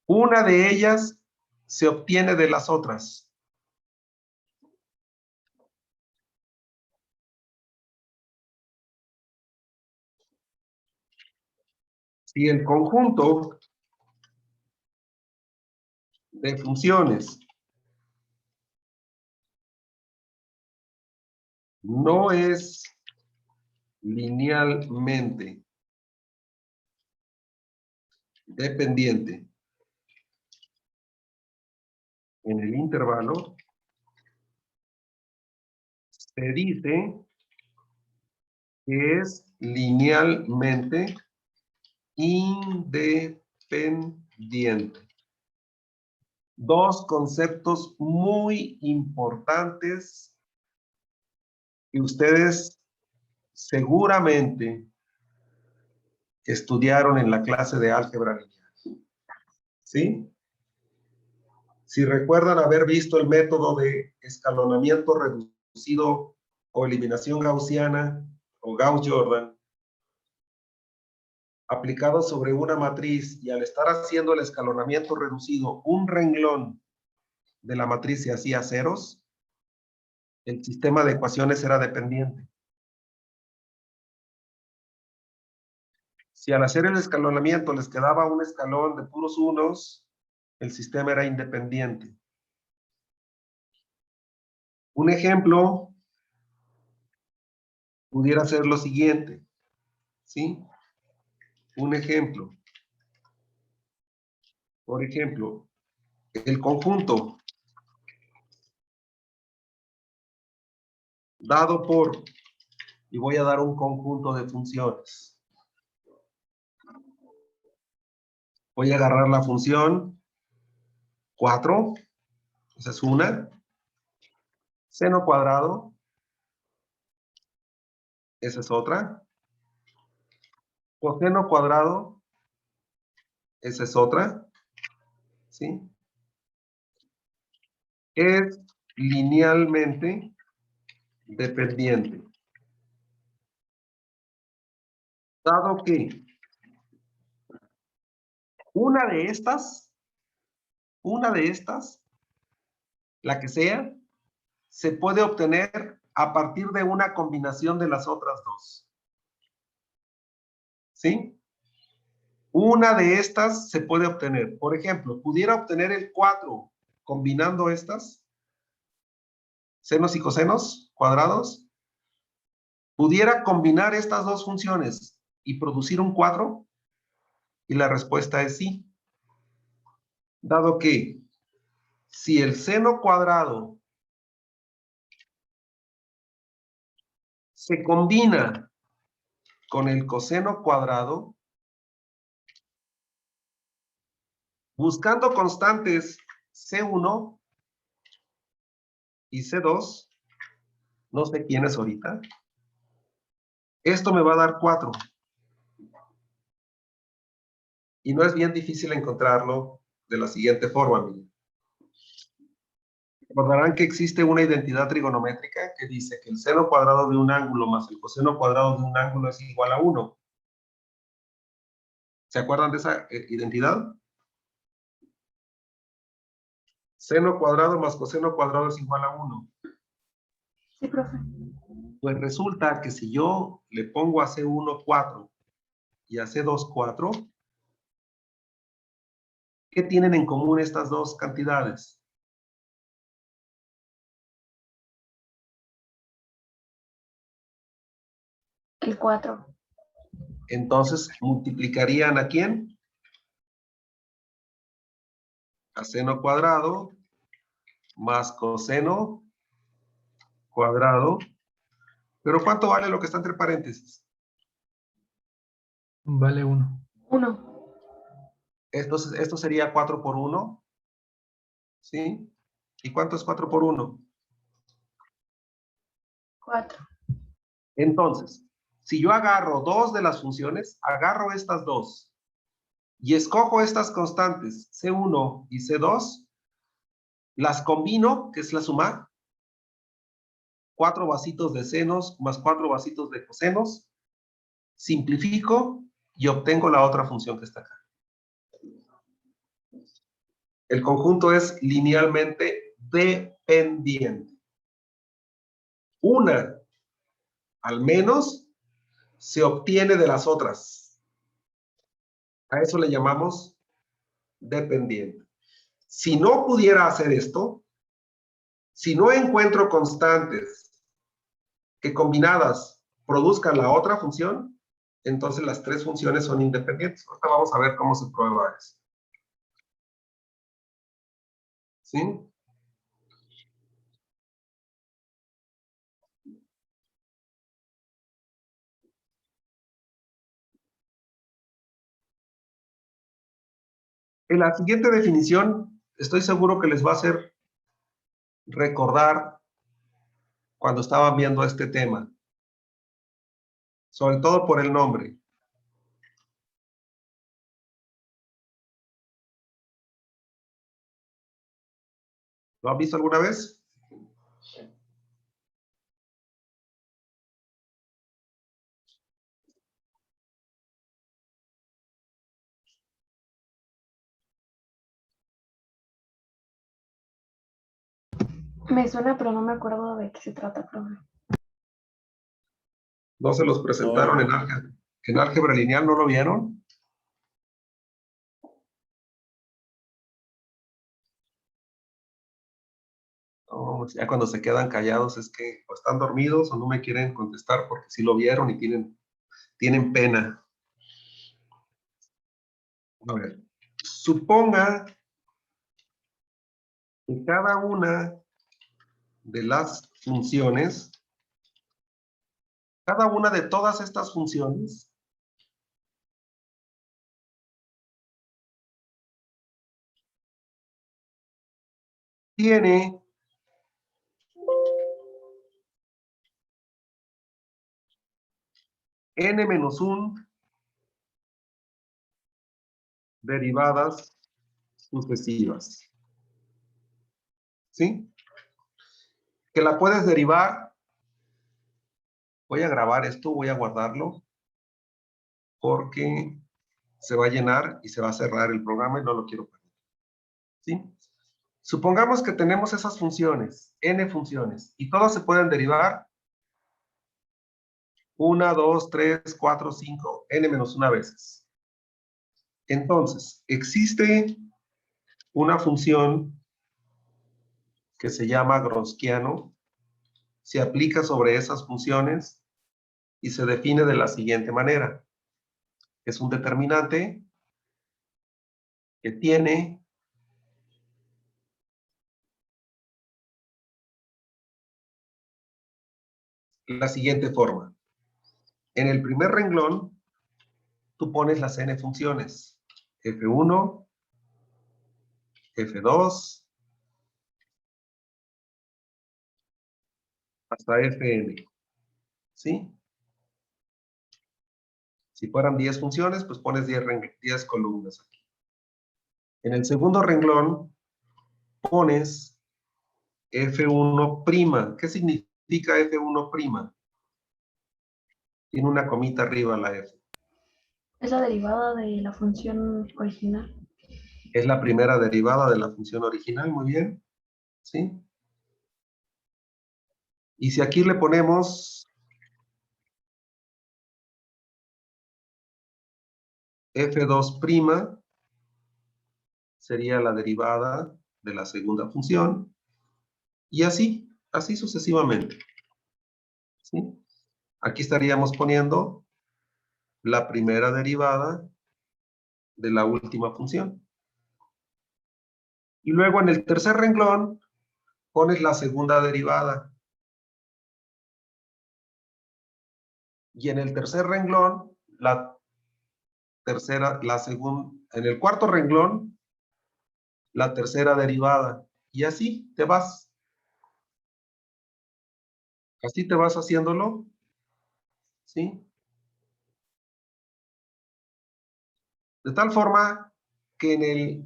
Una de ellas se obtiene de las otras. Si el conjunto de funciones no es linealmente dependiente en el intervalo se dice que es linealmente independiente. Dos conceptos muy importantes que ustedes seguramente estudiaron en la clase de álgebra lineal. ¿Sí? Si recuerdan haber visto el método de escalonamiento reducido o eliminación gaussiana o Gauss-Jordan, aplicado sobre una matriz, y al estar haciendo el escalonamiento reducido, un renglón de la matriz se hacía ceros, el sistema de ecuaciones era dependiente. Si al hacer el escalonamiento les quedaba un escalón de puros unos, el sistema era independiente. Un ejemplo pudiera ser lo siguiente, ¿sí? Un ejemplo. Por ejemplo, el conjunto dado por, y voy a dar un conjunto de funciones. Voy a agarrar la función 4, esa es una. Seno cuadrado, esa es otra. Coseno cuadrado, esa es otra. ¿Sí? Es linealmente dependiente. Dado que una de estas, la que sea, se puede obtener a partir de una combinación de las otras dos. ¿Sí? Una de estas se puede obtener. Por ejemplo, pudiera obtener el 4 combinando estas, senos y cosenos cuadrados. ¿Pudiera combinar estas dos funciones y producir un 4? Y la respuesta es sí. Dado que si el seno cuadrado se combina con el coseno cuadrado, buscando constantes C1 y C2, no sé quién es ahorita, esto me va a dar 4. Y no es bien difícil encontrarlo de la siguiente forma, miren. Recordarán que existe una identidad trigonométrica que dice que el seno cuadrado de un ángulo más el coseno cuadrado de un ángulo es igual a 1. ¿Se acuerdan de esa identidad? Seno cuadrado más coseno cuadrado es igual a 1. Sí, profe. Pues resulta que si yo le pongo a C1 4 y a C2 4, ¿qué tienen en común estas dos cantidades? El 4. Entonces, ¿multiplicarían a quién? A seno cuadrado más coseno cuadrado. ¿Pero cuánto vale lo que está entre paréntesis? Vale 1. 1. Esto sería 4 por 1. ¿Sí? ¿Y cuánto es 4 por 1? 4. Entonces, si yo agarro dos de las funciones, agarro estas dos y escojo estas constantes, C1 y C2, las combino, que es la suma, 4 vasitos de senos más 4 vasitos de cosenos, simplifico y obtengo la otra función que está acá. El conjunto es linealmente dependiente. Una, al menos, se obtiene de las otras. A eso le llamamos dependiente. Si no pudiera hacer esto, si no encuentro constantes que combinadas produzcan la otra función, entonces las tres funciones son independientes. Ahorita vamos a ver cómo se prueba eso. ¿Sí? En la siguiente definición, estoy seguro que les va a hacer recordar cuando estaban viendo este tema, sobre todo por el nombre. ¿Lo han visto alguna vez? Me suena, pero no me acuerdo de qué se trata, profe. ¿No se los presentaron en álgebra lineal? ¿No lo vieron? No, ya cuando se quedan callados es que o están dormidos o no me quieren contestar porque sí lo vieron y tienen pena. A ver, suponga que cada una de las funciones, cada una de todas estas funciones tiene n-1 derivadas sucesivas. ¿Sí? Que la puedes derivar. Voy a grabar esto, voy a guardarlo, porque se va a llenar y se va a cerrar el programa y no lo quiero perder. ¿Sí? Supongamos que tenemos esas funciones, n funciones, y todas se pueden derivar 1, 2, 3, 4, 5, n-1 veces. Entonces, existe una función que se llama Gronskiano, se aplica sobre esas funciones y se define de la siguiente manera. Es un determinante que tiene la siguiente forma. En el primer renglón, tú pones las n funciones. F1, F2, hasta Fn. ¿Sí? Si fueran 10 funciones, pues pones 10 columnas aquí. En el segundo renglón, pones F1'. ¿Qué significa F1'? Tiene una comita arriba la F. Es la derivada de la función original. Es la primera derivada de la función original, muy bien. ¿Sí? Y si aquí le ponemos F2', sería la derivada de la segunda función. Y así sucesivamente. ¿Sí? Aquí estaríamos poniendo la primera derivada de la última función. Y luego en el tercer renglón pones la segunda derivada. Y en el tercer renglón, en el cuarto renglón, la tercera derivada. Y así te vas. Así te vas haciéndolo. ¿Sí? De tal forma que en el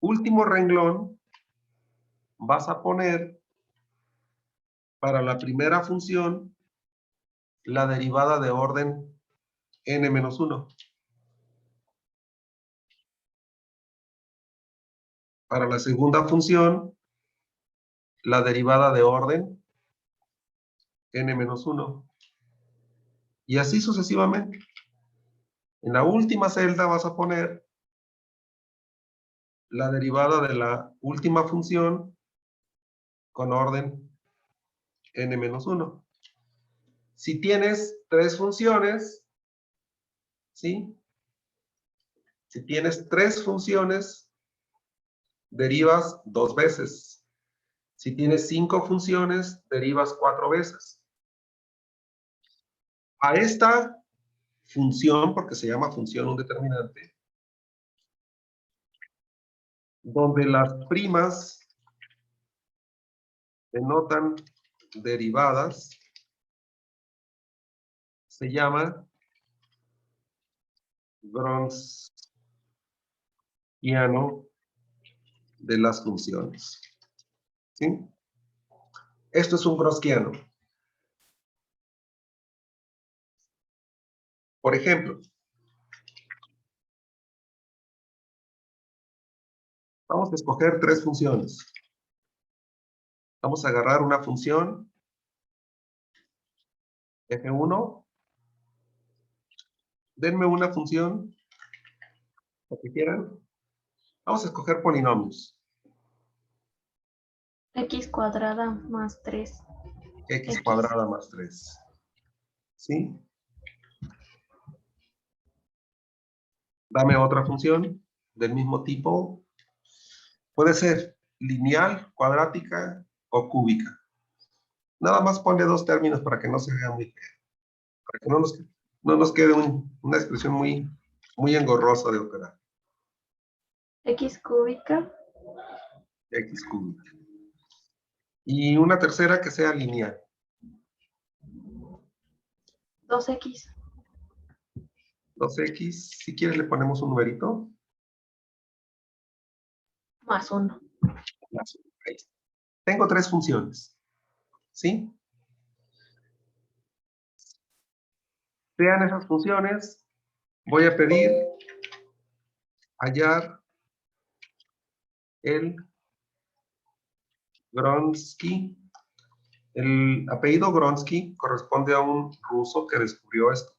último renglón vas a poner para la primera función la derivada de orden n-1. Para la segunda función, la derivada de orden n-1. Y así sucesivamente. En la última celda vas a poner la derivada de la última función con orden n-1. Si tienes 3 funciones, ¿sí? Si tienes 3 funciones, derivas 2 veces. Si tienes 5 funciones, derivas 4 veces. A esta función, porque se llama función un determinante, donde las primas denotan derivadas, se llama Wronskiano de las funciones. ¿Sí? Esto es un Wronskiano. Por ejemplo, vamos a escoger tres funciones. Vamos a agarrar una función F1. Denme una función, la que quieran. Vamos a escoger polinomios. X cuadrada más 3. X cuadrada más 3. ¿Sí? Dame otra función del mismo tipo. Puede ser lineal, cuadrática o cúbica. Nada más ponle dos términos para que no se vea muy feo. Para que no nos quede una expresión muy engorrosa de operar. X cúbica. X cúbica. Y una tercera que sea lineal. 2X. 2X. Si quieres le ponemos un numerito. Más 1. Ahí está. Tengo tres funciones. ¿Sí? Sean esas funciones, voy a pedir hallar el Wronski. El apellido Wronski corresponde a un ruso que descubrió esto.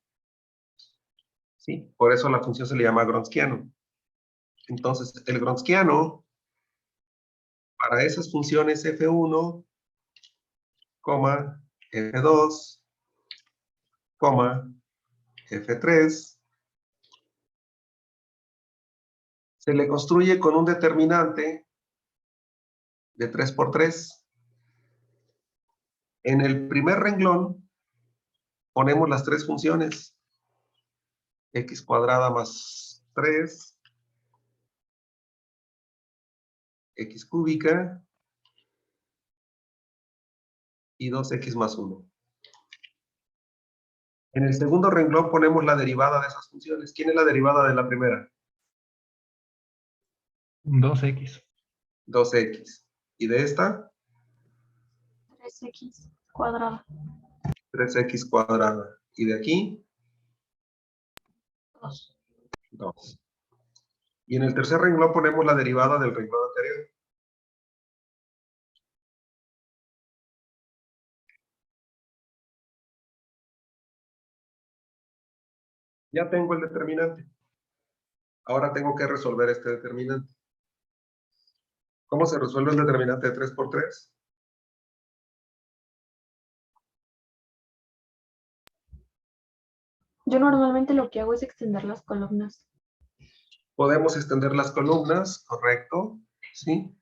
¿Sí? Por eso la función se le llama Wronskiano. Entonces, el Wronskiano para esas funciones F1, F2, F3, se le construye con un determinante de 3 por 3. En el primer renglón ponemos las tres funciones. X cuadrada más 3, X cúbica y 2X más 1. En el segundo renglón ponemos la derivada de esas funciones. ¿Quién es la derivada de la primera? 2X. 2X. ¿Y de esta? 3X cuadrada. 3X cuadrada. ¿Y de aquí? 2. 2. Y en el tercer renglón ponemos la derivada del renglón anterior. Ya tengo el determinante. Ahora tengo que resolver este determinante. ¿Cómo se resuelve el determinante de 3 por 3? Yo normalmente lo que hago es extender las columnas. Podemos extender las columnas, correcto, ¿sí?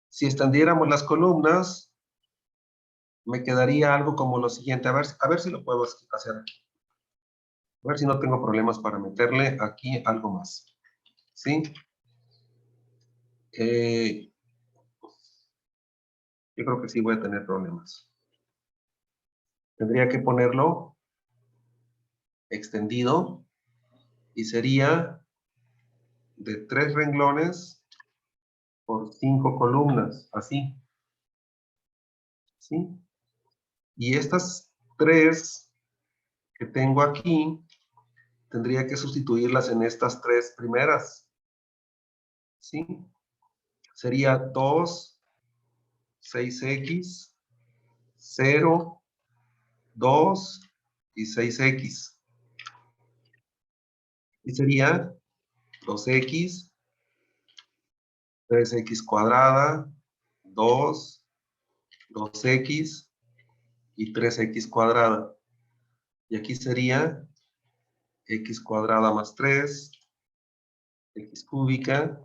Si extendiéramos las columnas, me quedaría algo como lo siguiente. A ver si lo puedo hacer aquí. A ver si no tengo problemas para meterle aquí algo más, ¿sí? Yo creo que sí voy a tener problemas. Tendría que ponerlo extendido y sería de 3 renglones por 5 columnas, así. ¿Sí? Y estas 3 que tengo aquí, tendría que sustituirlas en estas 3 primeras. ¿Sí? Sería 2, 6X, 0, 2 y 6X. Y sería 2X, 3X cuadrada, 2, 2X y 3X cuadrada. Y aquí sería X cuadrada más 3, X cúbica,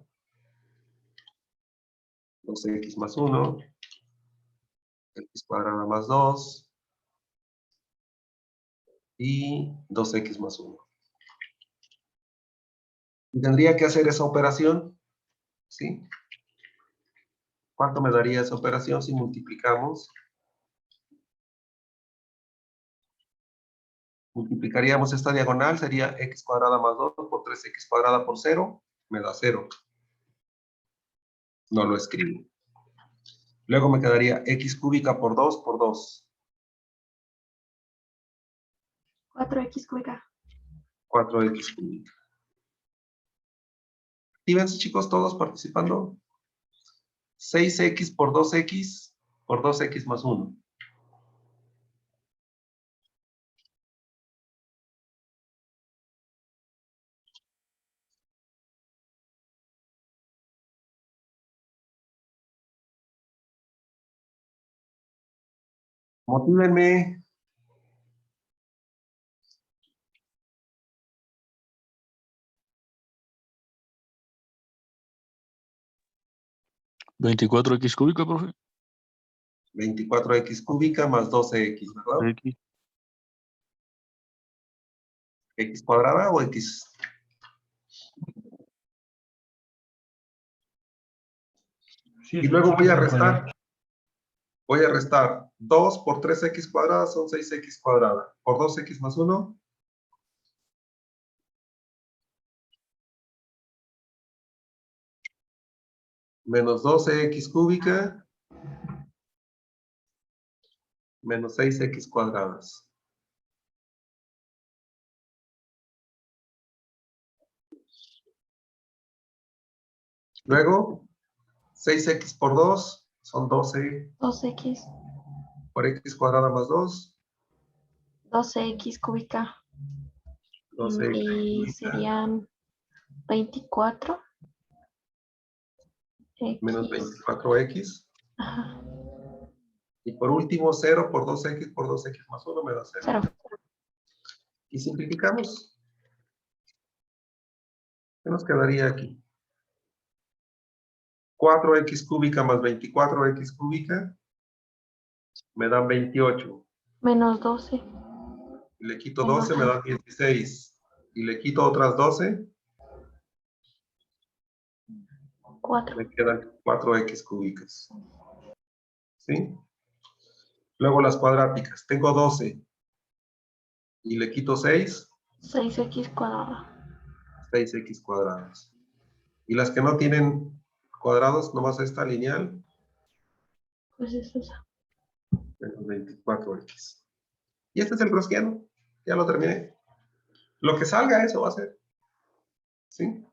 2X más 1, X cuadrada más 2 y 2X más 1. Y tendría que hacer esa operación, ¿Sí? ¿Cuánto me daría esa operación si multiplicamos? Multiplicaríamos esta diagonal, sería x cuadrada más 2 por 3x cuadrada por 0, me da 0. No lo escribo. Luego me quedaría x cúbica por 2 por 2. 4x cúbica. 4x cúbica. Actívense, chicos, todos participando. 6x por 2x más 1. Motívenme. 24x cúbica, profe. 24x cúbica más 12x, ¿verdad? X. ¿X cuadrada o x? Sí, Y luego voy a al restar. cuadrado. Voy a restar 2 por 3x cuadrada son 6x cuadrada. Por 2x más 1. Menos 12x cúbica. Menos 6x cuadradas. Luego, 6x por 2 son 12 2x. por x cuadrada más 2. 12x cúbica. 12x Y cúbica serían 24. menos X. 24x. Ajá. Y por último, 0 por 2x más 1 me da 0. 0. Y simplificamos. ¿Qué nos quedaría aquí? 4x cúbica más 24x cúbica me dan 28. Menos 12. Y le quito 12, me dan 16. Y le quito otras 12, 4. me quedan 4x cúbicas. ¿Sí? Luego las cuadráticas. Tengo 12. Y le quito 6, 6x cuadrada. 6x cuadradas. Y las que no tienen cuadrados, nomás esta lineal, Pues es esa. menos 24x. Y este es el gaussiano. Ya lo terminé. Lo que salga, eso va a ser. ¿Sí?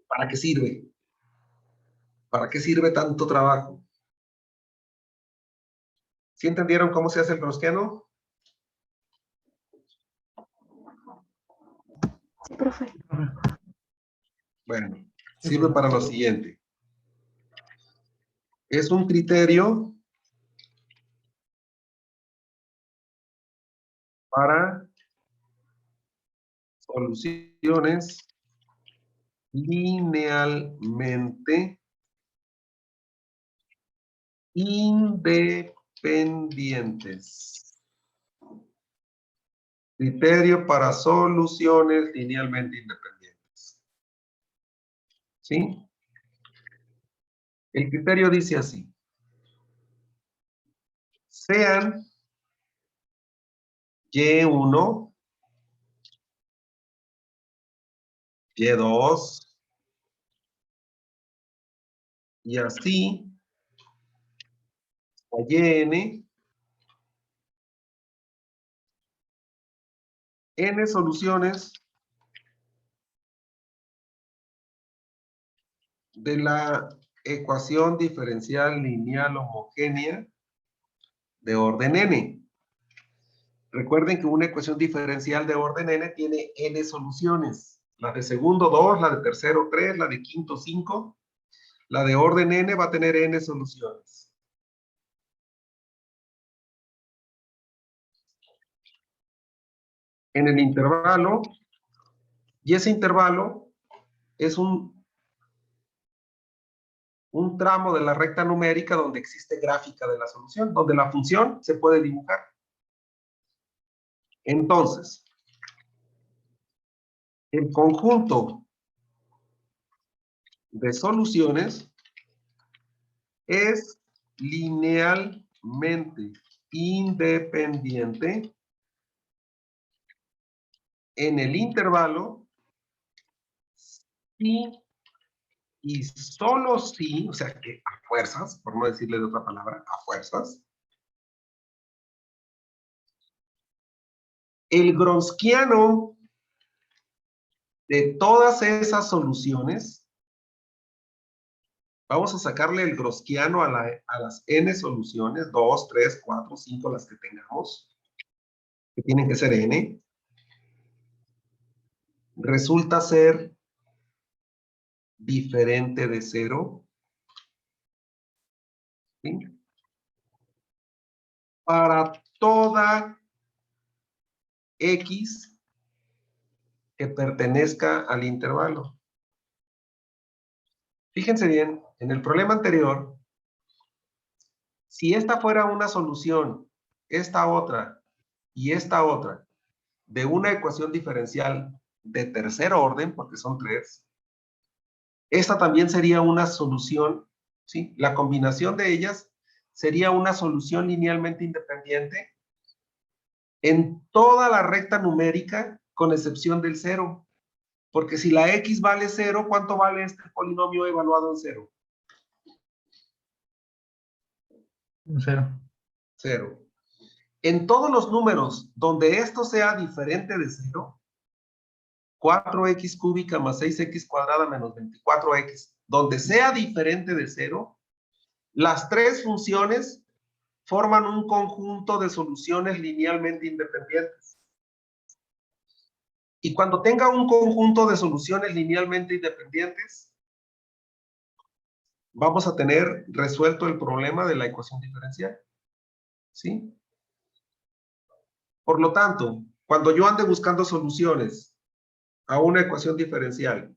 ¿Para qué sirve? ¿Para qué sirve tanto trabajo? ¿Sí entendieron cómo se hace el gaussiano? Sí, profe. Bueno, sirve para lo siguiente. Es un criterio para soluciones linealmente independientes. Criterio para soluciones linealmente independientes. ¿Sí? El criterio dice así. Sean Y1, Y2, y así, a Yn, n soluciones de la ecuación diferencial lineal homogénea de orden n. Recuerden que una ecuación diferencial de orden n tiene n soluciones. La de segundo 2, la de tercero 3, la de quinto 5. La de orden n va a tener n soluciones. En el intervalo, y ese intervalo es un tramo de la recta numérica donde existe gráfica de la solución, donde la función se puede dibujar. Entonces, el conjunto de soluciones es linealmente independiente en el intervalo si y solo si, o sea que a fuerzas, por no decirle de otra palabra, a fuerzas, el gronskiano de todas esas soluciones, vamos a sacarle el gronskiano a las n soluciones, 2, 3, 4, 5, las que tengamos, que tienen que ser n, resulta ser diferente de 0, ¿sí? Para toda x que pertenezca al intervalo. Fíjense bien, en el problema anterior, si esta fuera una solución, esta otra y esta otra, de una ecuación diferencial de tercer orden, porque son 3, esta también sería una solución, ¿sí? La combinación de ellas sería una solución linealmente independiente en toda la recta numérica, con excepción del 0. Porque si la x vale 0, ¿cuánto vale este polinomio evaluado en 0? 0. 0. En todos los números donde esto sea diferente de 0, 4x cúbica más 6x cuadrada menos 24x, donde sea diferente de 0, las tres funciones forman un conjunto de soluciones linealmente independientes. Y cuando tenga un conjunto de soluciones linealmente independientes, vamos a tener resuelto el problema de la ecuación diferencial. ¿Sí? Por lo tanto, cuando yo ande buscando soluciones a una ecuación diferencial,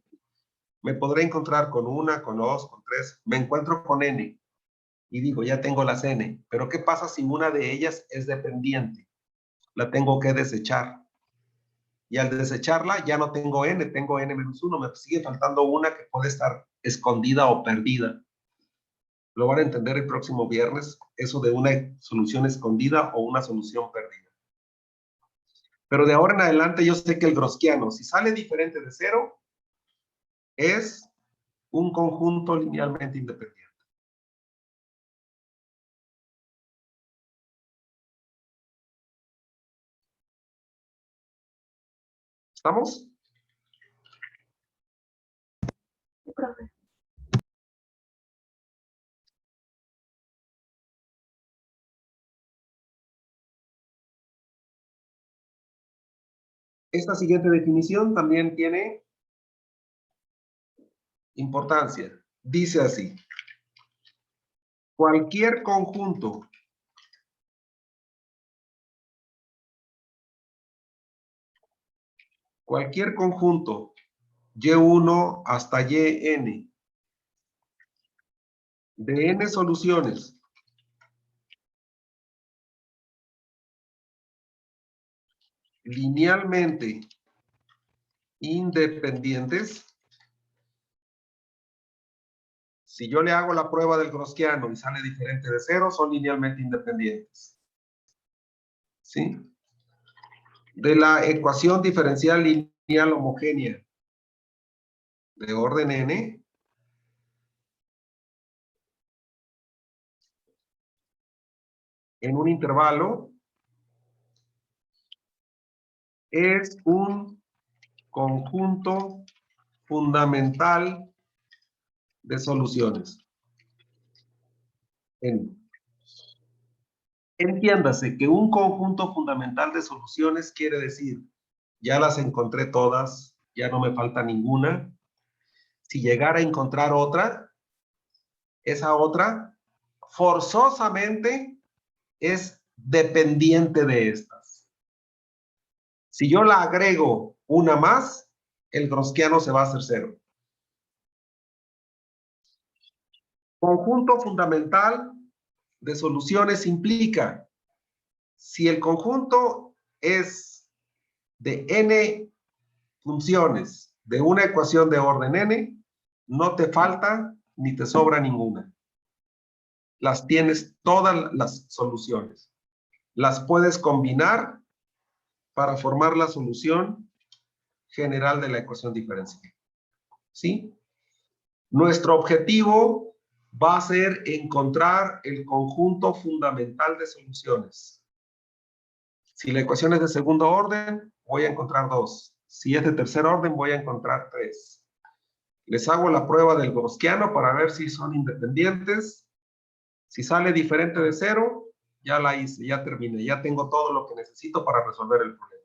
me podré encontrar con 1, con 2, con 3, me encuentro con n, y digo, ya tengo las n, pero ¿qué pasa si una de ellas es dependiente? La tengo que desechar. Y al desecharla ya no tengo n, tengo n menos 1, me sigue faltando una que puede estar escondida o perdida. Lo van a entender el próximo viernes, eso de una solución escondida o una solución perdida. Pero de ahora en adelante yo sé que el gronskiano, si sale diferente de 0, es un conjunto linealmente independiente. ¿Estamos? Sí, profe. Esta siguiente definición también tiene importancia. Dice así: cualquier conjunto Y1 hasta Yn de n soluciones linealmente independientes, si yo le hago la prueba del gronskiano y sale diferente de 0, son linealmente independientes. ¿Sí? De la ecuación diferencial lineal homogénea de orden n, en un intervalo, es un conjunto fundamental de soluciones. Entiéndase que un conjunto fundamental de soluciones quiere decir, ya las encontré todas, ya no me falta ninguna. Si llegara a encontrar otra, esa otra forzosamente es dependiente de estas. Si yo la agrego una más, el gronskiano se va a hacer 0. Conjunto fundamental de soluciones implica, si el conjunto es de n funciones de una ecuación de orden n, no te falta ni te sobra ninguna. Las tienes todas las soluciones. Las puedes combinar para formar la solución general de la ecuación diferencial. ¿Sí? Nuestro objetivo va a ser encontrar el conjunto fundamental de soluciones. Si la ecuación es de segundo orden, voy a encontrar 2. Si es de tercer orden, voy a encontrar 3. Les hago la prueba del gaussiano para ver si son independientes. Si sale diferente de 0, ya la hice, ya terminé, ya tengo todo lo que necesito para resolver el problema.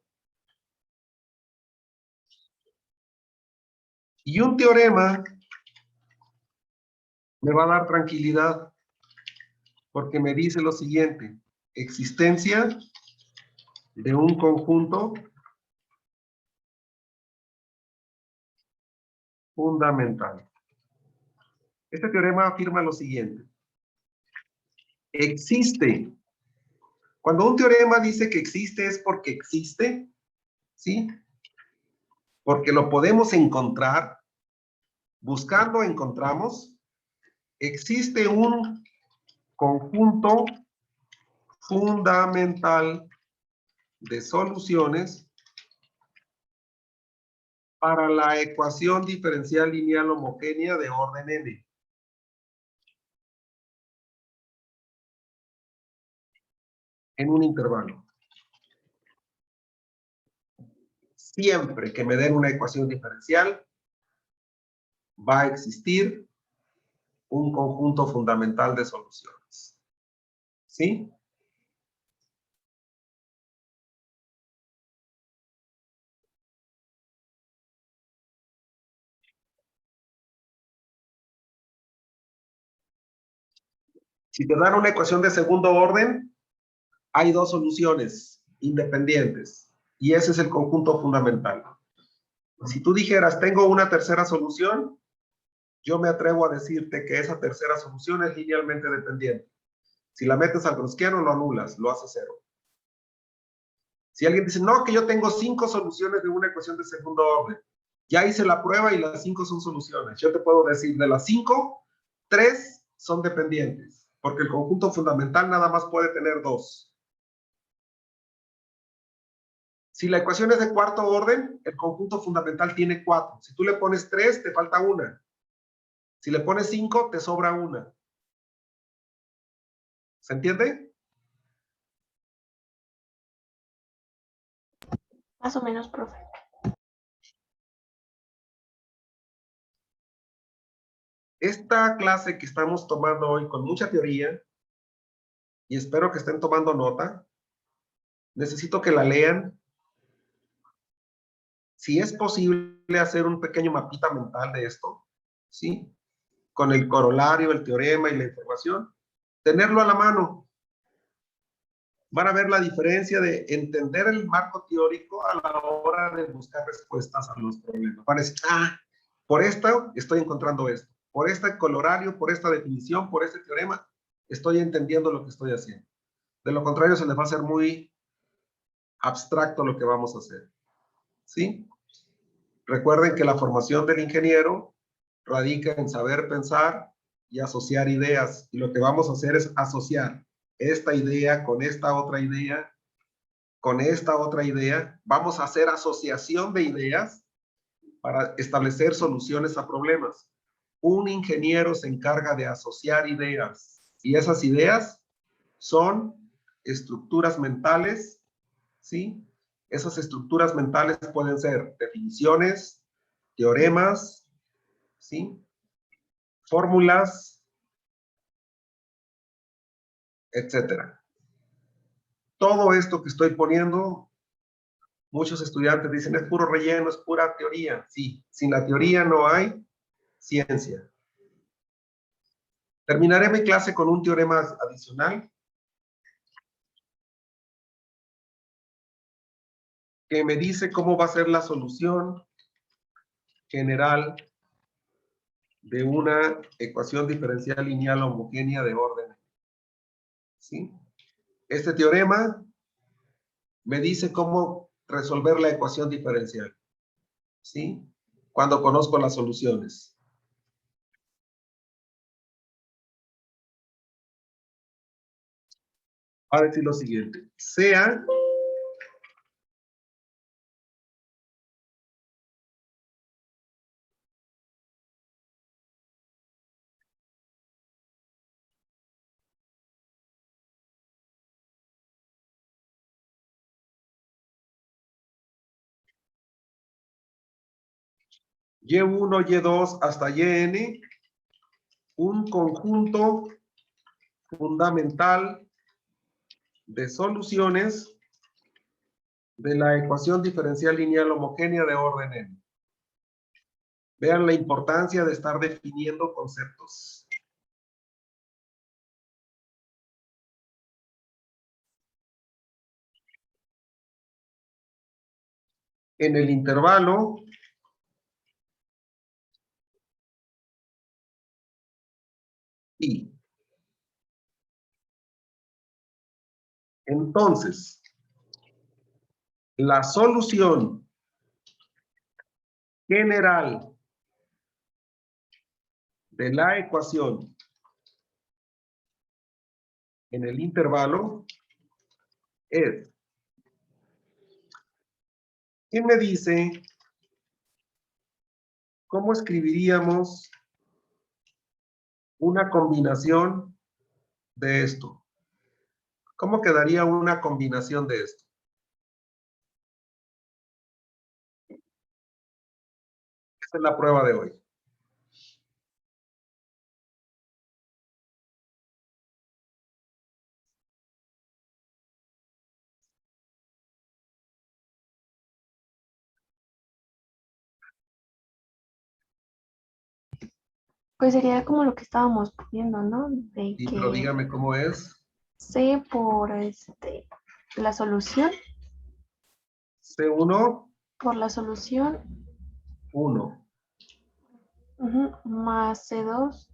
Y un teorema me va a dar tranquilidad, porque me dice lo siguiente: existencia de un conjunto fundamental. Este teorema afirma lo siguiente: existe. Cuando un teorema dice que existe es porque existe, ¿sí? Porque lo podemos encontrar. Buscando encontramos. Existe un conjunto fundamental de soluciones para la ecuación diferencial lineal homogénea de orden n. En un intervalo. Siempre que me den una ecuación diferencial, va a existir un conjunto fundamental de soluciones. ¿Sí? Si te dan una ecuación de segundo orden, hay dos soluciones independientes. Y ese es el conjunto fundamental. Si tú dijeras, tengo una tercera solución, yo me atrevo a decirte que esa tercera solución es linealmente dependiente. Si la metes al gaussiano, lo anulas, lo hace 0. Si alguien dice, no, que yo tengo 5 soluciones de una ecuación de segundo orden, ya hice la prueba y las 5 son soluciones. Yo te puedo decir, de las 5, 3 son dependientes, porque el conjunto fundamental nada más puede tener 2. Si la ecuación es de cuarto orden, el conjunto fundamental tiene 4. Si tú le pones 3, te falta una. Si le pones 5, te sobra una. ¿Se entiende? Más o menos, profe. Esta clase que estamos tomando hoy con mucha teoría, y espero que estén tomando nota, necesito que la lean. Si es posible hacer un pequeño mapita mental de esto, ¿sí? Con el corolario, el teorema y la información, tenerlo a la mano. Van a ver la diferencia de entender el marco teórico a la hora de buscar respuestas a los problemas. Van a decir, por esto estoy encontrando esto. Por este corolario, por esta definición, por este teorema, estoy entendiendo lo que estoy haciendo. De lo contrario, se les va a hacer muy abstracto lo que vamos a hacer. ¿Sí? Recuerden que la formación del ingeniero radica en saber pensar y asociar ideas. Y lo que vamos a hacer es asociar esta idea con esta otra idea, con esta otra idea. Vamos a hacer asociación de ideas para establecer soluciones a problemas. Un ingeniero se encarga de asociar ideas. Y esas ideas son estructuras mentales, ¿sí? Esas estructuras mentales pueden ser definiciones, teoremas, ¿sí? Fórmulas, etcétera. Todo esto que estoy poniendo, muchos estudiantes dicen, es puro relleno, es pura teoría. Sí, sin la teoría no hay ciencia. Terminaré mi clase con un teorema adicional que me dice cómo va a ser la solución general de una ecuación diferencial lineal homogénea de orden. ¿Sí? Este teorema me dice cómo resolver la ecuación diferencial. ¿Sí? Cuando conozco las soluciones. Va a decir lo siguiente. Sea Y1, Y2 hasta Yn un conjunto fundamental de soluciones de la ecuación diferencial lineal homogénea de orden n. Vean la importancia de estar definiendo conceptos. En el intervalo I. Entonces, la solución general de la ecuación en el intervalo es, ¿quién me dice cómo escribiríamos una combinación de esto? ¿Cómo quedaría una combinación de esto? Esta es la prueba de hoy. Pues sería como lo que estábamos poniendo, ¿no? De Y pero que dígame cómo es. C por la solución, C1, por la solución, 1. más C2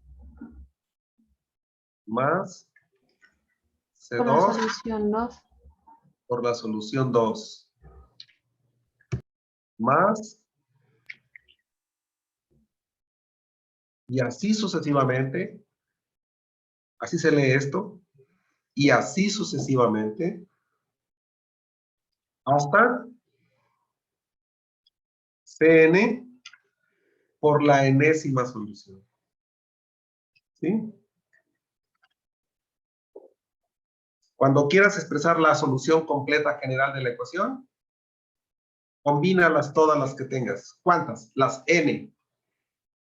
Más por la C2 solución 2. por la solución 2. Más. Y así sucesivamente. Así se lee esto. Y así sucesivamente. Hasta Cn por la enésima solución. ¿Sí? Cuando quieras expresar la solución completa general de la ecuación, combínalas todas las que tengas. ¿Cuántas? Las n,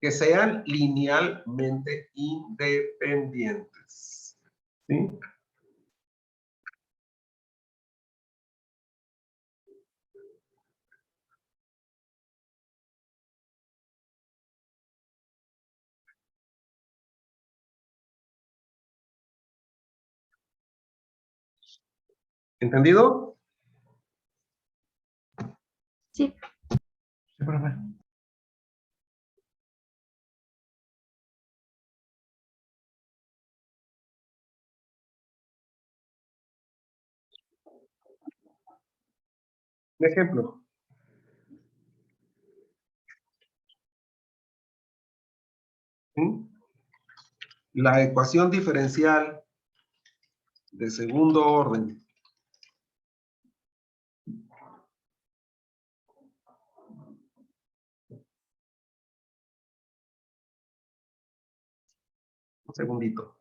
que sean linealmente independientes. ¿Sí? ¿Entendido? Sí, Sí, profe. Un ejemplo. ¿Sí? La ecuación diferencial de segundo orden un segundito.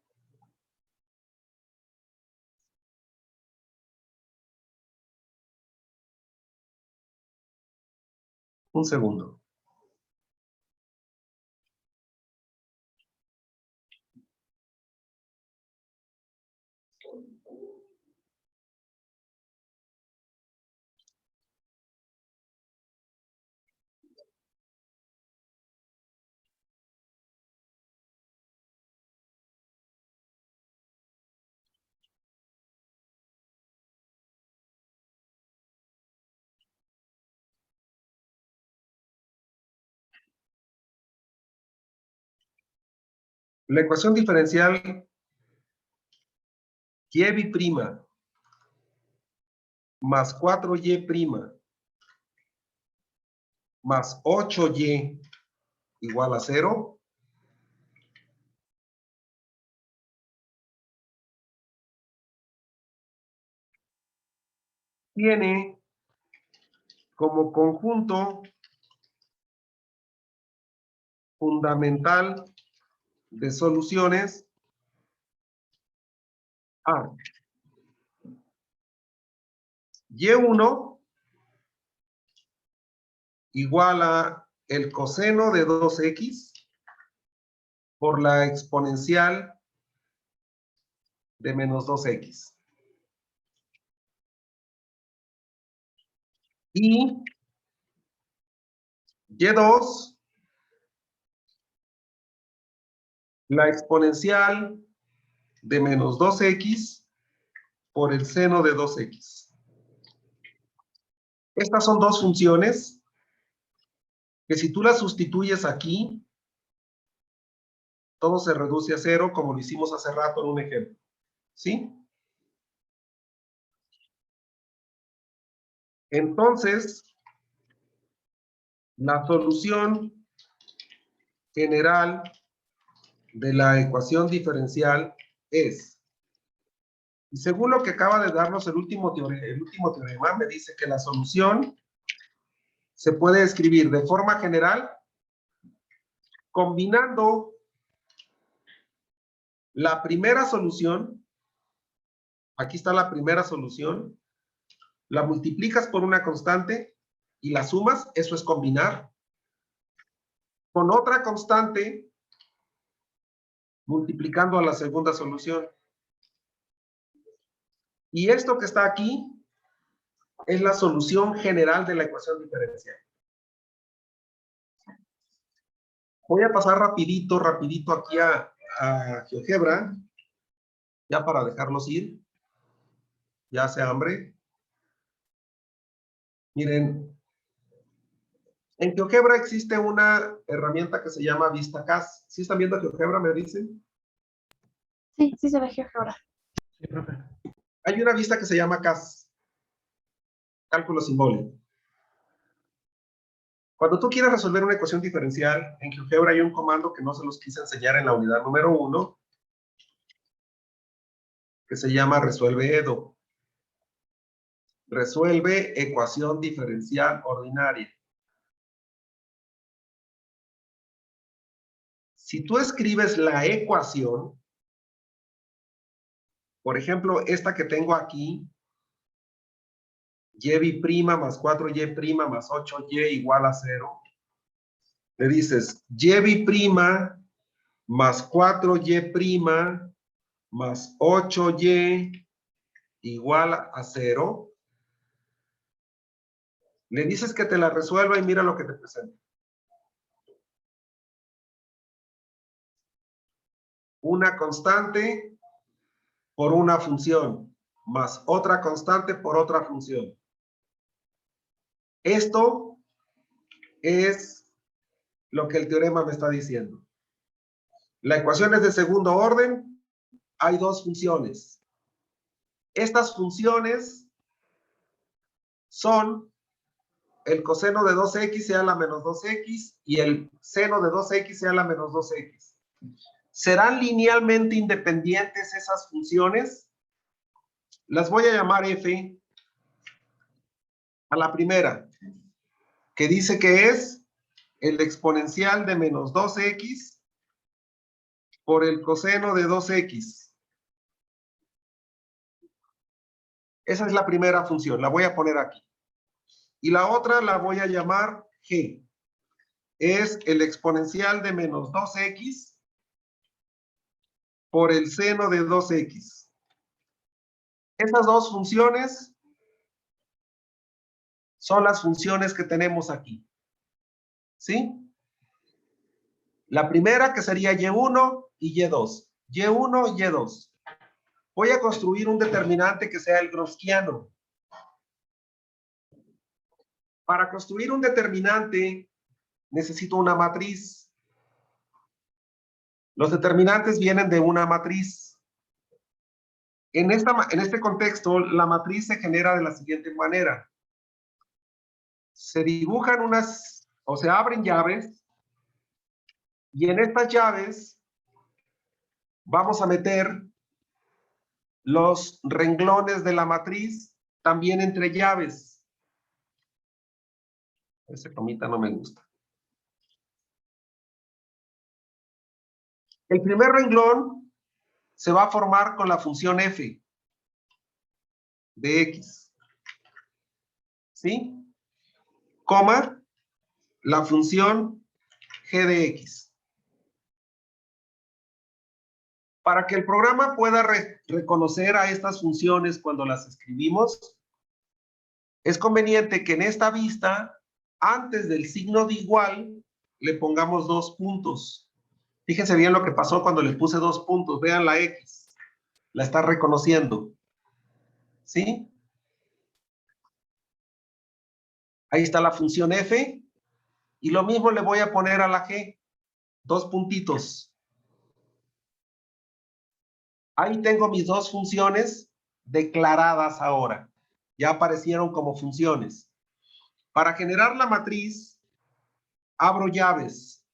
Un segundo. La ecuación diferencial y' más 4y' más 8y igual a 0. Tiene como conjunto fundamental de soluciones a y1 igual a el coseno de 2x por la exponencial de menos 2x. Y y2, la exponencial de menos 2x por el seno de 2x. Estas son dos funciones que si tú las sustituyes aquí, todo se reduce a 0, como lo hicimos hace rato en un ejemplo. ¿Sí? Entonces, la solución general de la ecuación diferencial es, y según lo que acaba de darnos el último teorema, me dice que la solución se puede escribir de forma general combinando la primera solución, aquí está la primera solución, la multiplicas por una constante y la sumas, eso es combinar, con otra constante multiplicando a la segunda solución. Y esto que está aquí es la solución general de la ecuación diferencial. Voy a pasar rapidito aquí a GeoGebra, ya para dejarlos ir. Ya hace hambre. Miren, en GeoGebra existe una herramienta que se llama VistaCast. ¿Sí están viendo GeoGebra, me dicen? Sí, sí se ve GeoGebra. Sí, profe. Hay una vista que se llama CAS, cálculo simbólico. Cuando tú quieres resolver una ecuación diferencial, en GeoGebra hay un comando que no se los quise enseñar en la unidad número 1, que se llama resuelve EDO. Resuelve ecuación diferencial ordinaria. Si tú escribes la ecuación, por ejemplo, esta que tengo aquí, y' más 4y' más 8y igual a 0, le dices y' más 4y' más 8y igual a 0, le dices que te la resuelva y mira lo que te presenta. Una constante por una función, más otra constante por otra función. Esto es lo que el teorema me está diciendo. La ecuación es de segundo orden, hay dos funciones. Estas funciones son el coseno de 2x sea la menos 2x y el seno de 2x sea la menos 2x. ¿Serán linealmente independientes esas funciones? Las voy a llamar f a la primera, que dice que es el exponencial de menos 2x por el coseno de 2x. Esa es la primera función, la voy a poner aquí. Y la otra la voy a llamar g. Es el exponencial de menos 2x por el seno de 2x. Esas dos funciones son las funciones que tenemos aquí. ¿Sí? La primera que sería y1 y y2. y1 y y2. Voy a construir un determinante que sea el gronskiano. Para construir un determinante necesito una matriz. Los determinantes vienen de una matriz. En este contexto, la matriz se genera de la siguiente manera. Se dibujan unas o se abren llaves, y en estas llaves vamos a meter los renglones de la matriz también entre llaves. Ese comita no me gusta. El primer renglón se va a formar con la función f de x. ¿Sí? Coma, la función g de x. Para que el programa pueda reconocer a estas funciones cuando las escribimos, es conveniente que en esta vista, antes del signo de igual, le pongamos 2 puntos. Fíjense bien lo que pasó cuando le puse 2 puntos. Vean la X. La está reconociendo. ¿Sí? Ahí está la función f. Y lo mismo le voy a poner a la g. 2 puntitos. Ahí tengo mis 2 funciones declaradas ahora. Ya aparecieron como funciones. Para generar la matriz, abro llaves.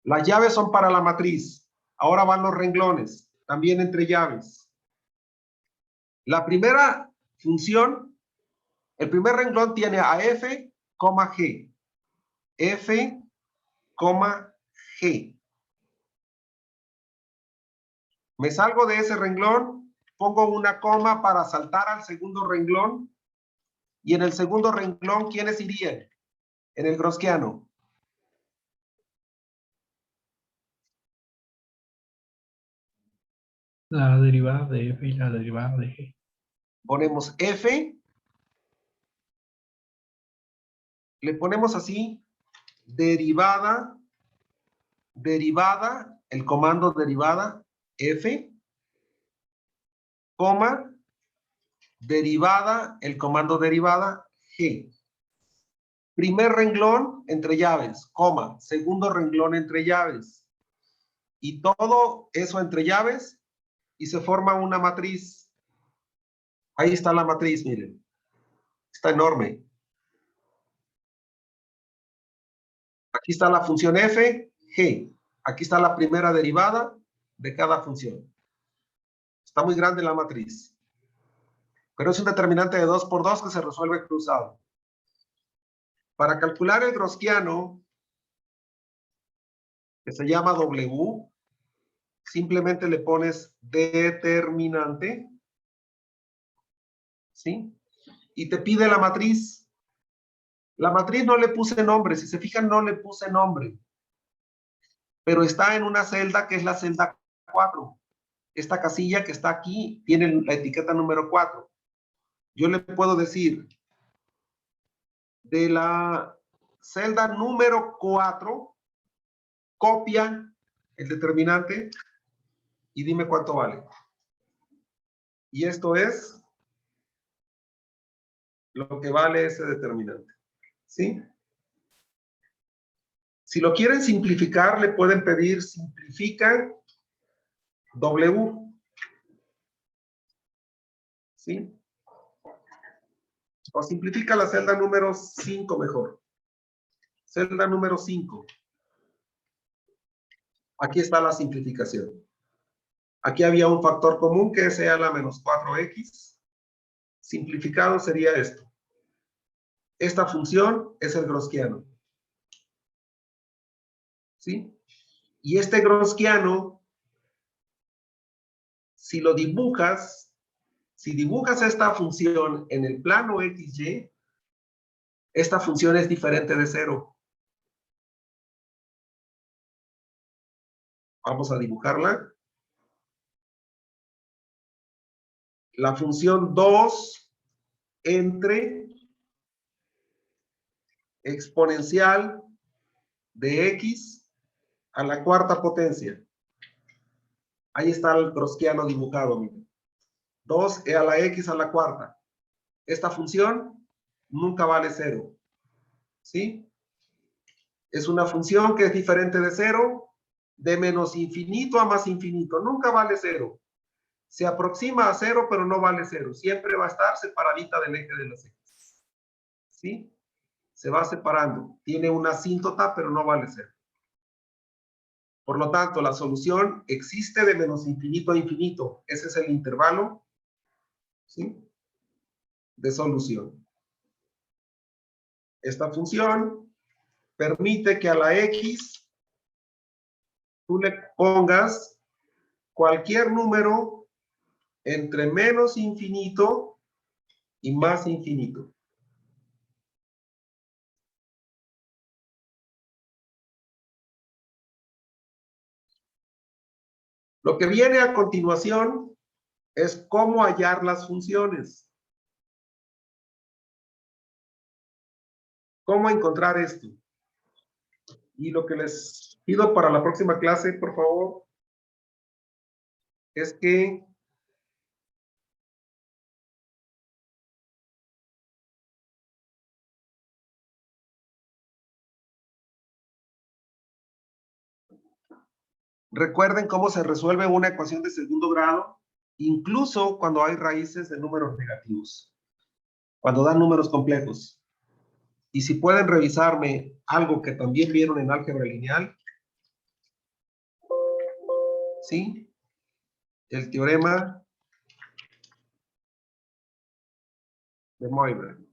Las llaves son para la matriz. Ahora van los renglones, también entre llaves. La primera función, el primer renglón tiene a f, g. F, g. Me salgo de ese renglón, pongo una coma para saltar al segundo renglón. Y en el segundo renglón, ¿quiénes irían? En el Gaussiano. La derivada de f y la derivada de g. Ponemos f. Le ponemos así, derivada, el comando derivada, f, coma, derivada, el comando derivada, g. Primer renglón entre llaves, coma, segundo renglón entre llaves. Y todo eso entre llaves y se forma una matriz. Ahí está la matriz, miren. Está enorme. Aquí está la función f, g. Aquí está la primera derivada de cada función. Está muy grande la matriz. Pero es un determinante de 2 por 2 que se resuelve cruzado. Para calcular el Gaussiano, que se llama W, simplemente le pones determinante, ¿sí? Y te pide la matriz. La matriz no le puse nombre, si se fijan no le puse nombre. Pero está en una celda que es la celda 4. Esta casilla que está aquí tiene la etiqueta número 4. Yo le puedo decir, de la celda número 4, copia el determinante y dime cuánto vale. Y esto es lo que vale ese determinante. ¿Sí? Si lo quieren simplificar, le pueden pedir simplifica W. ¿Sí? O simplifica la celda número 5 mejor. Celda número 5. Aquí está la simplificación. Aquí había un factor común que sea la menos 4x. Simplificado sería esto. Esta función es el Gaussiano. ¿Sí? Y este Gaussiano, si lo dibujas, si dibujas esta función en el plano XY, esta función es diferente de 0. Vamos a dibujarla. La función 2 entre exponencial de x a la cuarta potencia. Ahí está el Gaussiano dibujado. Miren. 2 a la x a la cuarta. Esta función nunca vale 0. ¿Sí? Es una función que es diferente de 0, de menos infinito a más infinito. Nunca vale 0. Se aproxima a 0, pero no vale 0. Siempre va a estar separadita del eje de las x. ¿Sí? se va separando. Tiene una asíntota, pero no vale cero. Por lo tanto, la solución existe de menos infinito a infinito. Ese es el intervalo, ¿sí?, de solución. Esta función permite que a la x tú le pongas cualquier número entre menos infinito y más infinito. Lo que viene a continuación es cómo hallar las funciones. ¿Cómo encontrar esto? Y lo que les pido para la próxima clase, por favor, es que recuerden cómo se resuelve una ecuación de segundo grado, incluso cuando hay raíces de números negativos, cuando dan números complejos. Y si pueden revisarme algo que también vieron en álgebra lineal, ¿sí? El teorema de Moivre.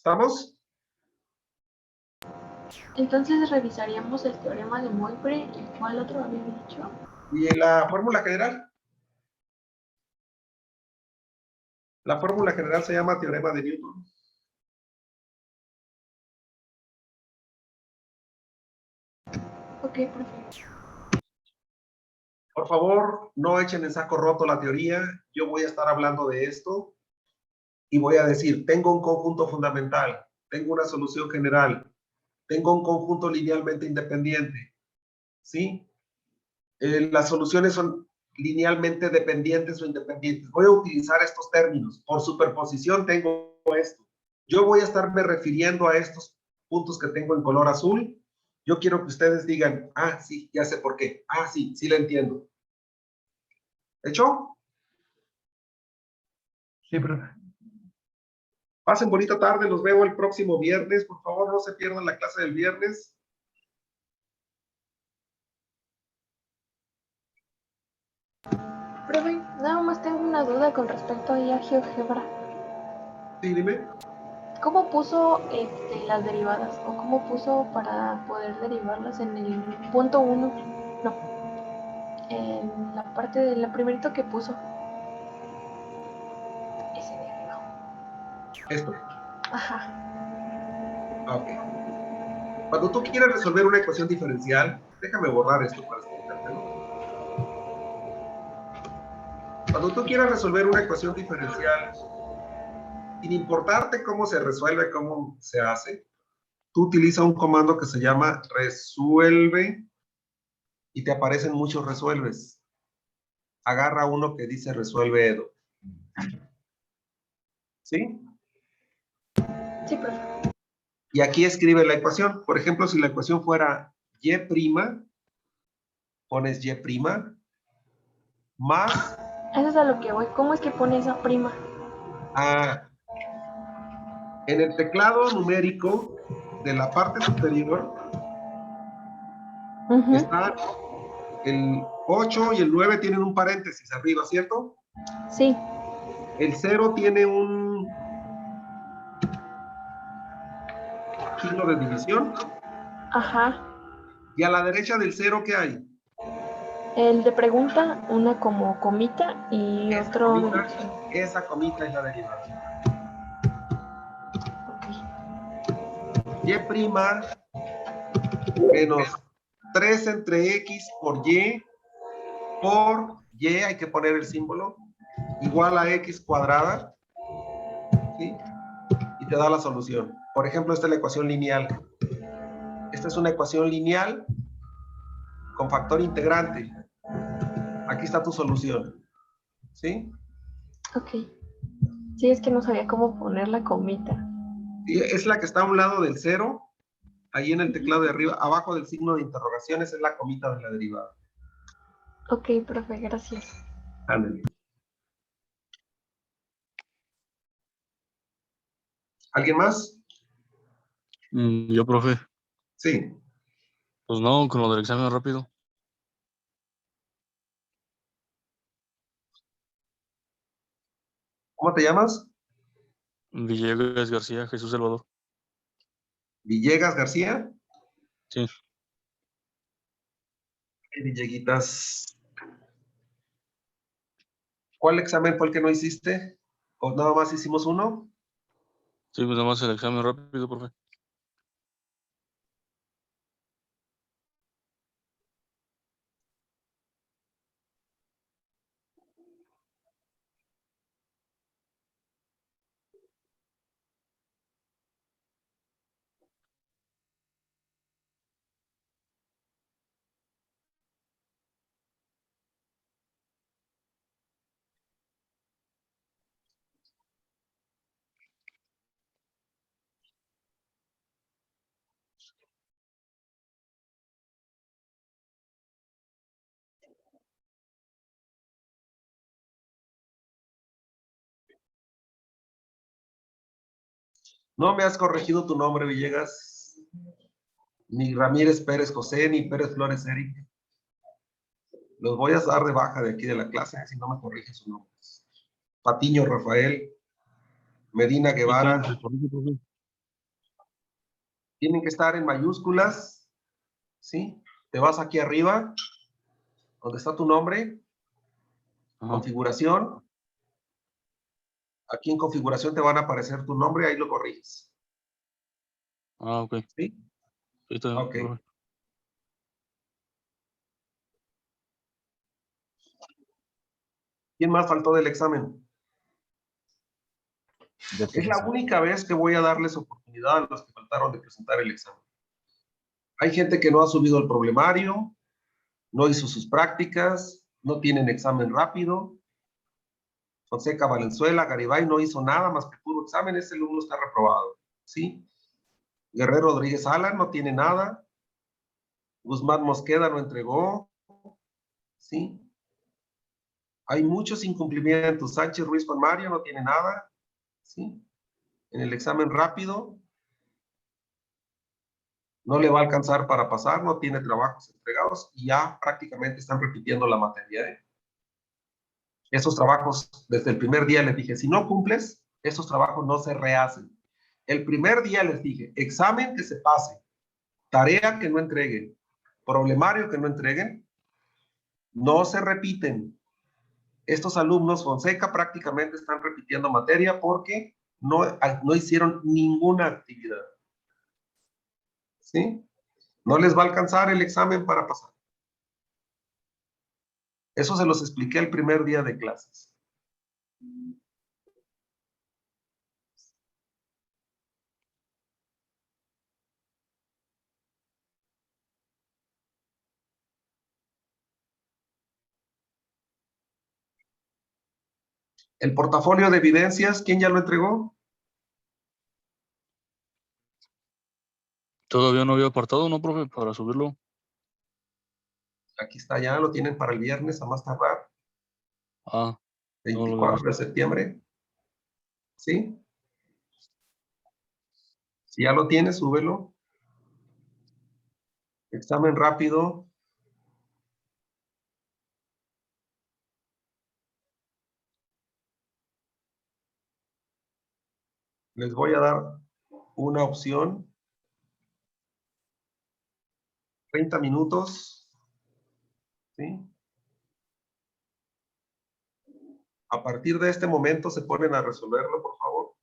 ¿Estamos? Entonces revisaríamos el teorema de Moivre y ¿cuál otro había dicho? ¿Y la fórmula general? La fórmula general se llama teorema de Newton. Ok, perfecto. Por favor, no echen en saco roto la teoría. Yo voy a estar hablando de esto y voy a decir, tengo un conjunto fundamental, tengo una solución general, tengo un conjunto linealmente independiente, ¿sí? Las soluciones son linealmente dependientes o independientes. Voy a utilizar estos términos. Por superposición tengo esto. Yo voy a estarme refiriendo a estos puntos que tengo en color azul. Yo quiero que ustedes digan, ah, sí, ya sé por qué. Ah, sí, sí lo entiendo. ¿Hecho? Sí, profe. Pasen bonita tarde, los veo el próximo viernes. Por favor, no se pierdan la clase del viernes. Profe, nada más tengo una duda con respecto ahí a GeoGebra. Sí, dime. ¿Cómo puso las derivadas? ¿O cómo puso para poder derivarlas en el punto 1? No, en la parte de la primerito que puso. Ese de arriba. Esto. Ajá. Ok. Cuando tú quieres resolver una ecuación diferencial, déjame borrar esto para explicártelo. Cuando tú quieras resolver una ecuación diferencial, sin importarte cómo se resuelve, cómo se hace, tú utilizas un comando que se llama resuelve y te aparecen muchos resuelves. Agarra uno que dice resuelve Edo. ¿Sí? Sí, profe. Y aquí escribe la ecuación. Por ejemplo, si la ecuación fuera y', pones y' más Eso es a lo que voy. ¿Cómo es que pone esa prima? en el teclado numérico de la parte superior está el 8 y el 9 tienen un paréntesis arriba, ¿cierto? Sí. El 0 tiene un signo de división. Ajá. Y a la derecha del 0, ¿qué hay? El de pregunta, una como comita y Esa otro de comita, división. esa comita es la derivada. Ok. Y' menos 3 entre x por y, hay que poner el símbolo, igual a x cuadrada, ¿sí? Y te da la solución. Por ejemplo, esta es la ecuación lineal. Esta es una ecuación lineal con factor integrante. Aquí está tu solución, ¿sí? Ok. Sí, es que no sabía cómo poner la comita. Y es la que está a un lado del 0, ahí en el teclado de arriba, abajo del signo de interrogación, esa es la comita de la derivada. Ok, profe, gracias. Ándale. ¿Alguien más? Yo, profe. Sí. Pues no, con lo del examen rápido. ¿Cómo te llamas? Villegas García, Jesús Salvador. Villegas García. Sí. Villeguitas. ¿Cuál examen fue el que no hiciste? ¿O nada más hicimos uno? Sí, pues nada más el examen rápido, profe. No me has corregido tu nombre, Villegas. Ni Ramírez Pérez José, ni Pérez Flores Eric. Los voy a dar de baja de aquí de la clase si no me corrigen sus nombres. Patiño Rafael, Medina Sí, Guevara. profe. Tienen que estar en mayúsculas, ¿sí? Te vas aquí arriba, donde está tu nombre, Ajá. configuración. Aquí en configuración te van a aparecer tu nombre, ahí lo corriges. Ah, ok. ¿Sí? Sí, está bien, Ok. profe. ¿Quién más faltó del examen? Es la única vez que voy a darles oportunidad a los que faltaron de presentar el examen. Hay gente que no ha subido el problemario, no hizo sus prácticas, no tienen examen rápido. Fonseca Valenzuela, Garibay no hizo nada más que puro examen, ese alumno está reprobado. ¿Sí? Guerrero Rodríguez Alan no tiene nada. Guzmán Mosqueda no entregó. ¿Sí? Hay muchos incumplimientos. Sánchez Ruiz Juan Mario no tiene nada. ¿Sí? En el examen rápido no le va a alcanzar para pasar, no tiene trabajos entregados y ya prácticamente están repitiendo la materia. Esos trabajos, desde el primer día les dije, si no cumples, esos trabajos no se rehacen. El primer día les dije, examen que se pase, tarea que no entreguen, problemario que no entreguen, no se repiten. Estos alumnos Fonseca prácticamente están repitiendo materia porque no hicieron ninguna actividad. ¿Sí? No les va a alcanzar el examen para pasar. Eso se los expliqué el primer día de clases. El portafolio de evidencias, ¿quién ya lo entregó? Todavía no había apartado, ¿no, profe? Para subirlo. Aquí está, ya lo tienen para el viernes a más tardar, Ah, no lo había 24 de visto. septiembre. ¿Sí? Si ya lo tienes, súbelo. Examen rápido. Les voy a dar una opción. 30 minutos. ¿Sí? A partir de este momento se ponen a resolverlo, por favor.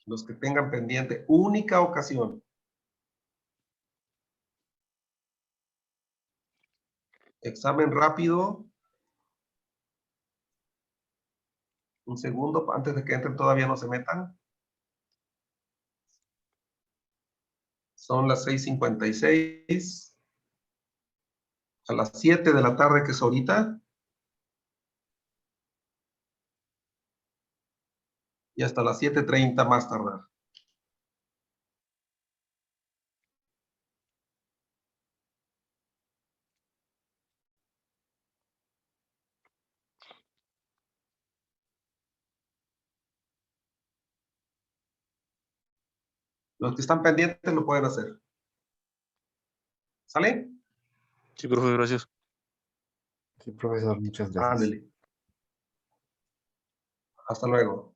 Los que tengan pendiente. Única ocasión. Examen rápido. Un segundo, antes de que entren todavía no se metan. Son las 6:56. A las 7 de la tarde, que es ahorita. Y hasta las 7:30 más tardar. Los que están pendientes lo pueden hacer. ¿Sale? Sí, profe, gracias. Sí, profesor, muchas gracias. Ándele. Hasta luego.